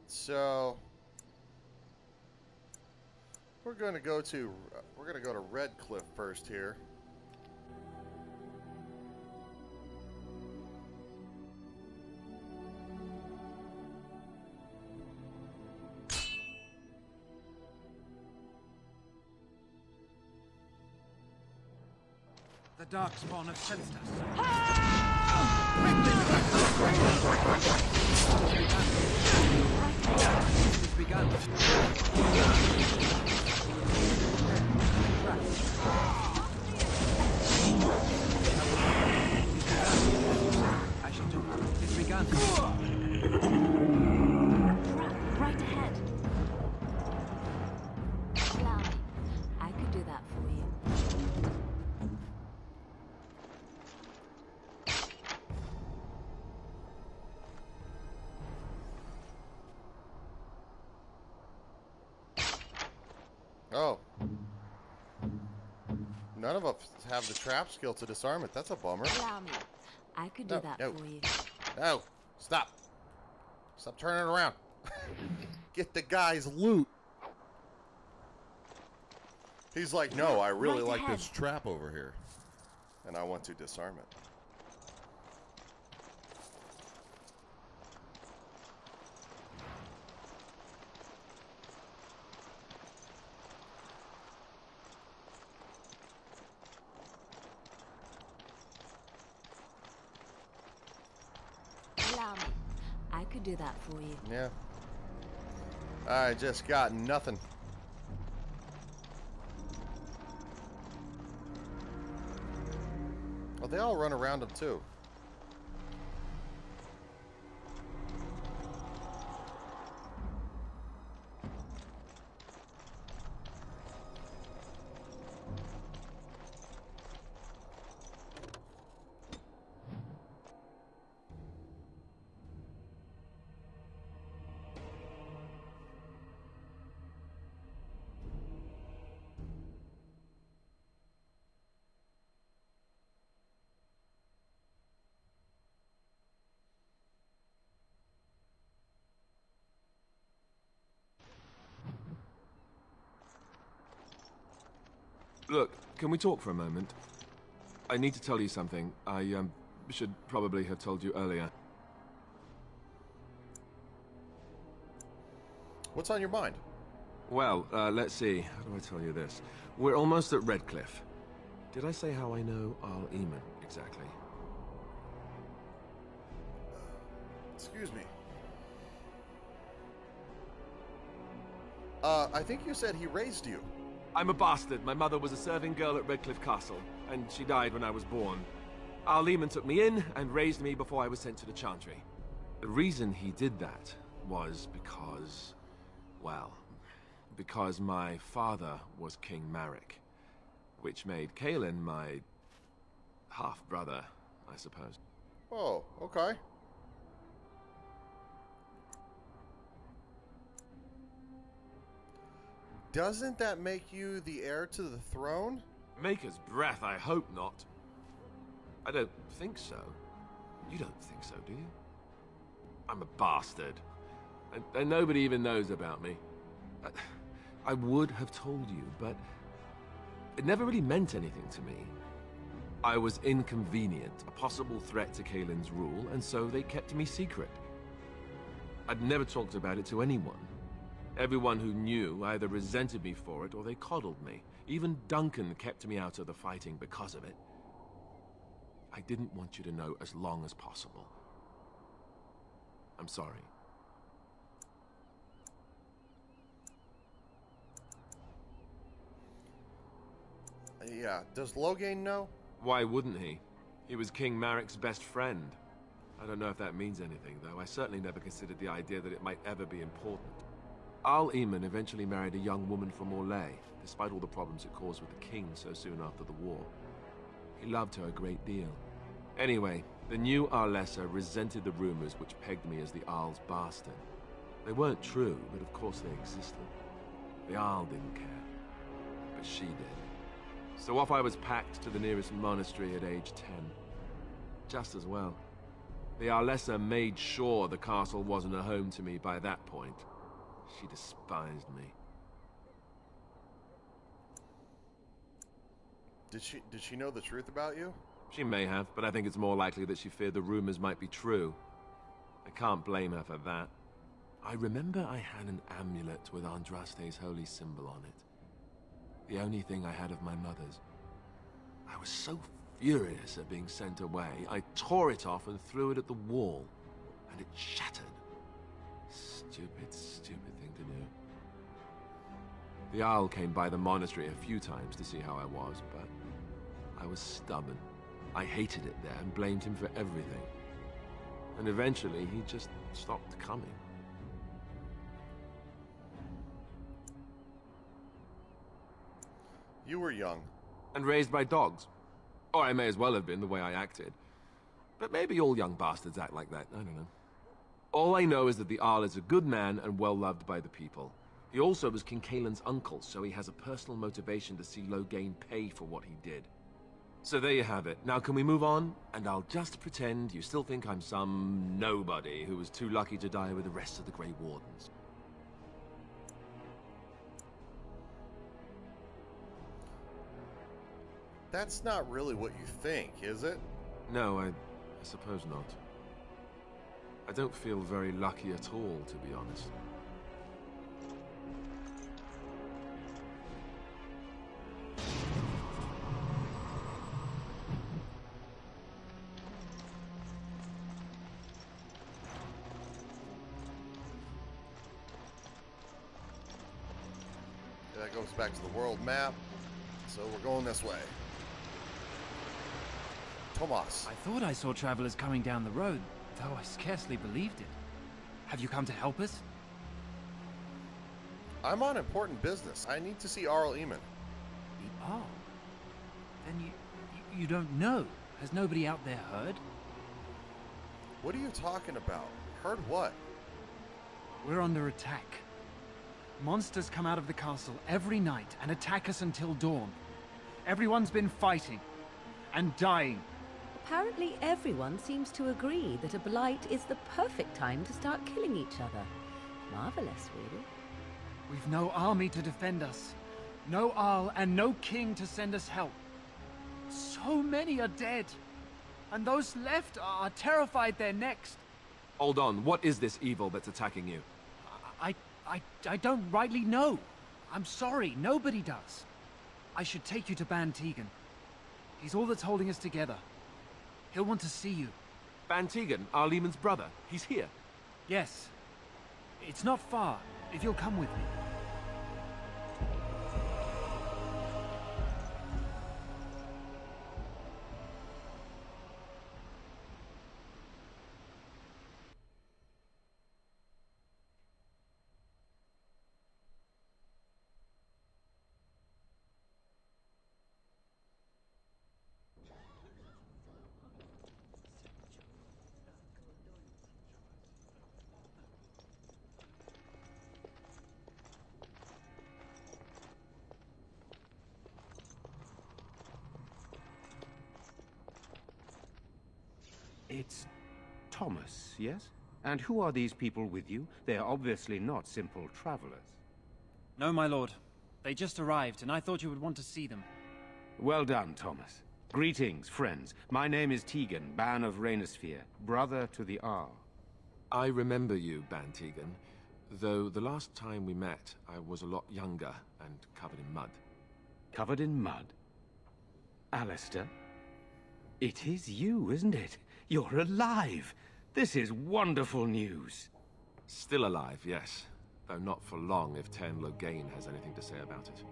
So we're going to go to Red Cliff first here. The Darkspawn have sensed us. It's begun. I shall do it. It's begun. Right ahead. Allow me. I could do that for you. Oh. None of us have the trap skill to disarm it. That's a bummer. Allow me. I could do that for you. No. Stop. Stop turning it around. Get the guy's loot. He's like, no, I really like this trap over here. And I want to disarm it. Allow me. I could do that for you. Yeah. I just got nothing. Well, they all run around him too. Look, can we talk for a moment? I need to tell you something. I should probably have told you earlier. What's on your mind? Well, let's see. How do I tell you this? We're almost at Red Cliff. Did I say how I know Al Eamon exactly? Excuse me. I think you said he raised you. I'm a bastard. My mother was a serving girl at Redcliffe Castle, and she died when I was born. Al Eamon took me in and raised me before I was sent to the Chantry. The reason he did that was because, well, because my father was King Marek, which made Kaelin my half-brother, I suppose. Oh, okay. Doesn't that make you the heir to the throne? Maker's breath, I hope not. I don't think so. You don't think so, do you? I'm a bastard. And nobody even knows about me. I would have told you, but it never really meant anything to me. I was inconvenient, a possible threat to Kaelin's rule, and so they kept me secret. I'd never talked about it to anyone. Everyone who knew either resented me for it or they coddled me. Even Duncan kept me out of the fighting because of it. I didn't want you to know as long as possible. I'm sorry. Yeah, does Loghain know? Why wouldn't he? He was King Maric's best friend. I don't know if that means anything, though. I certainly never considered the idea that it might ever be important. Arl Eamon eventually married a young woman from Orlais, despite all the problems it caused with the king so soon after the war. He loved her a great deal. Anyway, the new Arlessa resented the rumors which pegged me as the Arl's bastard. They weren't true, but of course they existed. The Arl didn't care, but she did. So off I was packed to the nearest monastery at age 10. Just as well. The Arlessa made sure the castle wasn't a home to me by that point. She despised me. Did she know the truth about you? She may have, but I think it's more likely that she feared the rumors might be true. I can't blame her for that. I remember I had an amulet with Andraste's holy symbol on it. The only thing I had of my mother's. I was so furious at being sent away, I tore it off and threw it at the wall, and it shattered. Stupid, stupid thing to do. The Arl came by the monastery a few times to see how I was, but I was stubborn. I hated it there and blamed him for everything. And eventually, he just stopped coming. You were young. And raised by dogs. Or I may as well have been, the way I acted. But maybe all young bastards act like that, I don't know. All I know is that the Arl is a good man and well-loved by the people. He also was King Kaelin's uncle, so he has a personal motivation to see Loghain pay for what he did. So there you have it. Now can we move on? And I'll just pretend you still think I'm some nobody who was too lucky to die with the rest of the Grey Wardens. That's not really what you think, is it? No, I suppose not. I don't feel very lucky at all, to be honest. That goes back to the world map, so we're going this way. Tomas. I thought I saw travelers coming down the road, though I scarcely believed it. Have you come to help us? I'm on important business. I need to see Arl Eamon. The Arl? Then you don't know. Has nobody out there heard? What are you talking about? Heard what? We're under attack. Monsters come out of the castle every night and attack us until dawn. Everyone's been fighting and dying. Apparently everyone seems to agree that a blight is the perfect time to start killing each other. Marvelous, really. We've no army to defend us. No Arl and no king to send us help. So many are dead. And those left are terrified they're next. Hold on, what is this evil that's attacking you? I don't rightly know. I'm sorry, nobody does. I should take you to Ban Tegan. He's all that's holding us together. He'll want to see you. Ban Tegan, Arl Eamon's brother. He's here. Yes. It's not far, if you'll come with me. It's Thomas, yes? And who are these people with you? They are obviously not simple travelers. No, my lord. They just arrived, and I thought you would want to see them. Well done, Thomas. Greetings, friends. My name is Tegan, Ban of Rainisfere, brother to the Arl. I remember you, Ban Tegan. Though the last time we met, I was a lot younger and covered in mud. Covered in mud? Alistair? It is you, isn't it? You're alive! This is wonderful news! Still alive, yes. Though not for long if Ten Loghain has anything to say about it.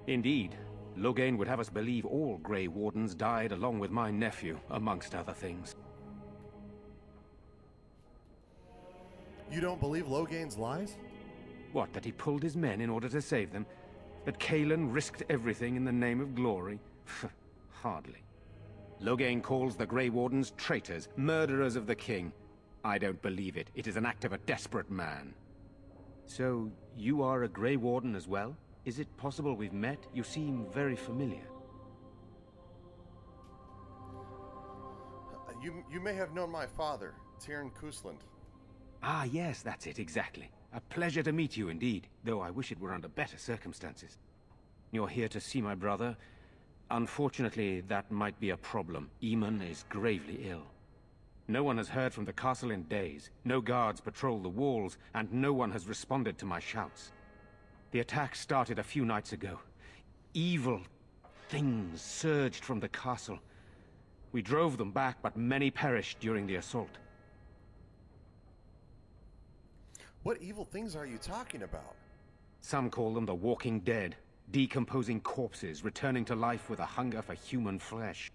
Indeed. Loghain would have us believe all Grey Wardens died along with my nephew, amongst other things. You don't believe Loghain's lies? What, that he pulled his men in order to save them? That Cailan risked everything in the name of glory? Hardly. Loghain calls the Grey Wardens traitors, murderers of the king. I don't believe it. It is an act of a desperate man. So, you are a Grey Warden as well? Is it possible we've met? You seem very familiar. You may have known my father, Tyrn Kusland. Ah, yes, that's it, exactly. A pleasure to meet you indeed, though I wish it were under better circumstances. You're here to see my brother. Unfortunately, that might be a problem. Eamon is gravely ill. No one has heard from the castle in days. No guards patrol the walls, and no one has responded to my shouts. The attack started a few nights ago. Evil things surged from the castle. We drove them back, but many perished during the assault. What evil things are you talking about? Some call them the Walking Dead, decomposing corpses returning to life with a hunger for human flesh.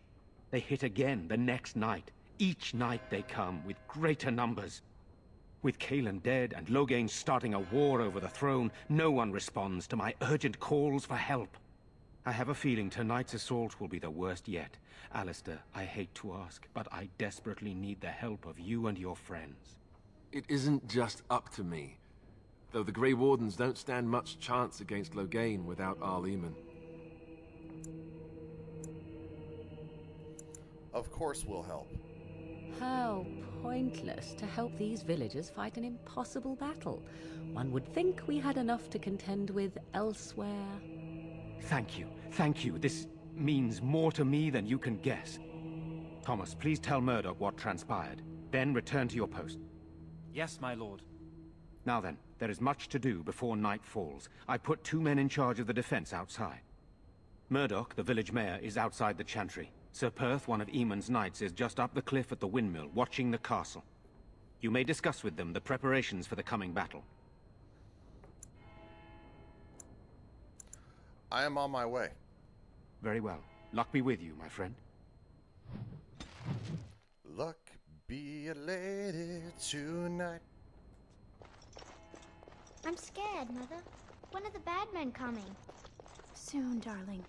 They hit again the next night. Each night they come, with greater numbers. With Cailan dead and Loghain starting a war over the throne, no one responds to my urgent calls for help. I have a feeling tonight's assault will be the worst yet. Alistair, I hate to ask, but I desperately need the help of you and your friends. It isn't just up to me. Though the Grey Wardens don't stand much chance against Loghain without Arl Eamon. Of course we'll help. How pointless to help these villagers fight an impossible battle. One would think we had enough to contend with elsewhere. Thank you. Thank you. This means more to me than you can guess. Thomas, please tell Murdoch what transpired. Then return to your post. Yes, my lord. Now then, there is much to do before night falls. I put 2 men in charge of the defense outside. Murdoch, the village mayor, is outside the chantry. Sir Perth, one of Eamon's knights, is just up the cliff at the windmill, watching the castle. You may discuss with them the preparations for the coming battle. I am on my way. Very well. Luck be with you, my friend. Luck be a lady tonight. I'm scared, Mother. When are the bad men coming? Soon, darling.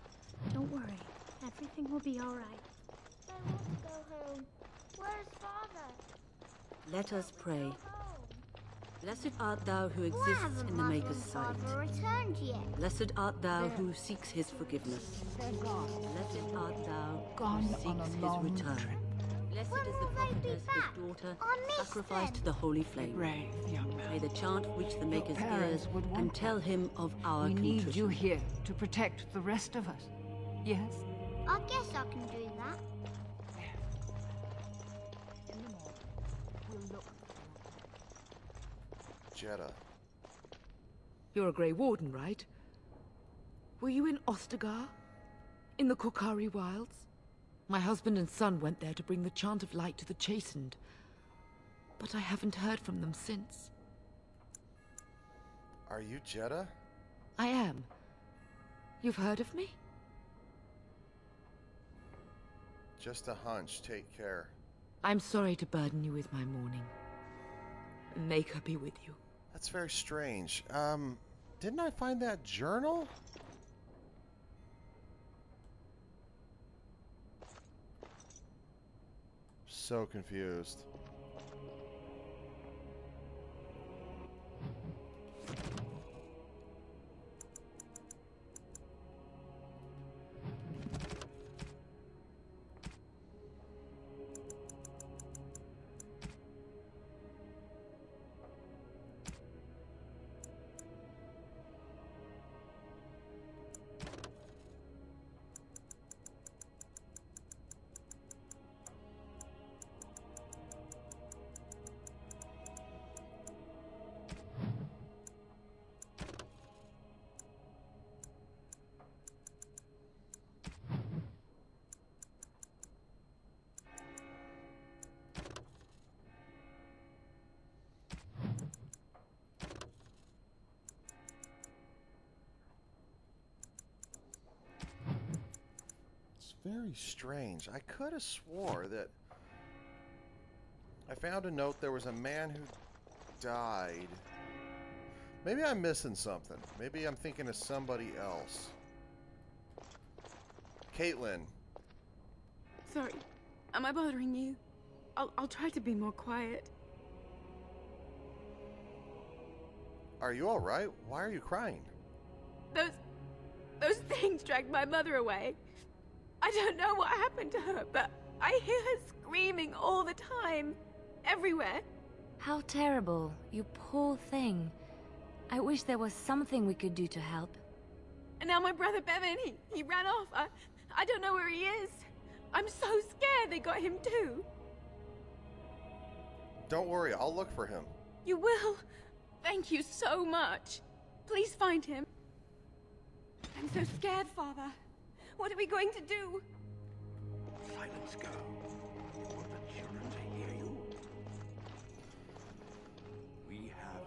Don't worry. Everything will be all right. I want to go home. Where's Father? Let us pray. Blessed art thou who exists in the Maker's sight. Father returned yet. Blessed art thou who seeks his forgiveness. Blessed art thou who seeks his return. Blessed is the prophetess, his daughter, sacrificed to the holy flame. Brave young man. May the chant reach the Maker's ears and tell him of our contrition. We need you here to protect the rest of us. Yes? I guess I can do that. In the morning, we'll look. Jeddah. You're a Grey Warden, right? Were you in Ostagar? In the Korkari Wilds? My husband and son went there to bring the chant of light to the chastened. But I haven't heard from them since. Are you Jeddah? I am. You've heard of me? Just a hunch. Take care. I'm sorry to burden you with my mourning. May her be with you. That's very strange. Didn't I find that journal? So confused. very strange. I could have swore that I found a note there was a man who died. Maybe I'm missing something. Maybe I'm thinking of somebody else. Caitlin. Sorry. Am I bothering you? I'll try to be more quiet. Are you all right? Why are you crying? Those things dragged my mother away. I don't know what happened to her, but I hear her screaming all the time. Everywhere. How terrible, you poor thing. I wish there was something we could do to help. And now my brother Bevan, he ran off. I don't know where he is. I'm so scared they got him too. Don't worry, I'll look for him. You will? Thank you so much. Please find him. I'm so scared, Father. What are we going to do? Silence, girl. I want the children to hear you. We have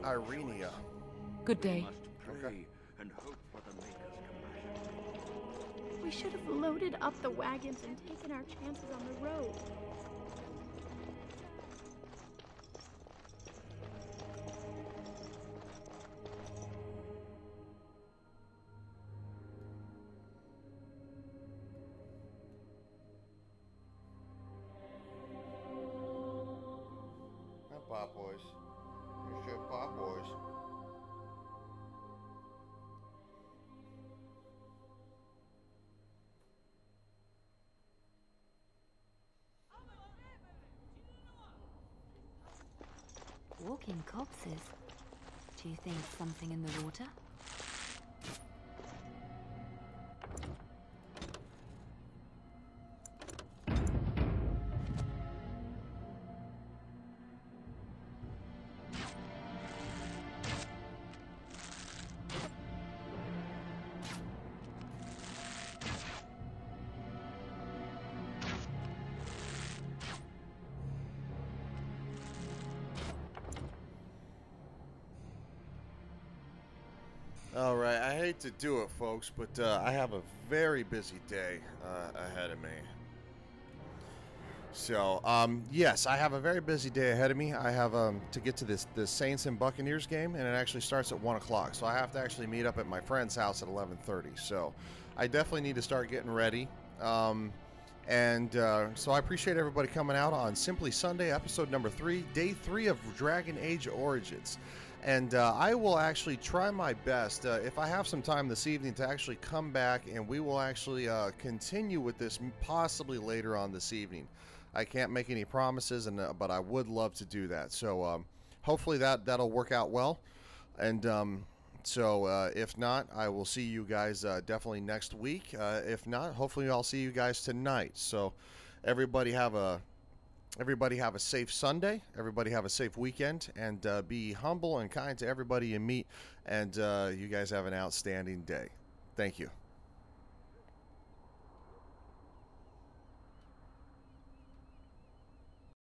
no Irenia. choice. Good day. We must pray and hope for the Maker's compassion. We should have loaded up the wagons and taken our chances on the road. Pop boys. You should pop boys. Walking corpses. Do you think something in the water? All right, I hate to do it, folks, but I have a very busy day ahead of me. So, yes, I have a very busy day ahead of me. I have to get to this Saints and Buccaneers game, and it actually starts at 1 o'clock. So I have to actually meet up at my friend's house at 11:30. So I definitely need to start getting ready. So I appreciate everybody coming out on Simply Sunday, episode number 3, day 3 of Dragon Age Origins. And I will actually try my best, if I have some time this evening, to actually come back, and we will actually continue with this possibly later on this evening. I can't make any promises, but I would love to do that. So hopefully that'll work out well. And if not, I will see you guys definitely next week. If not, hopefully I'll see you guys tonight. So everybody have a safe Sunday. Everybody have a safe weekend, and be humble and kind to everybody you meet. And you guys have an outstanding day. Thank you.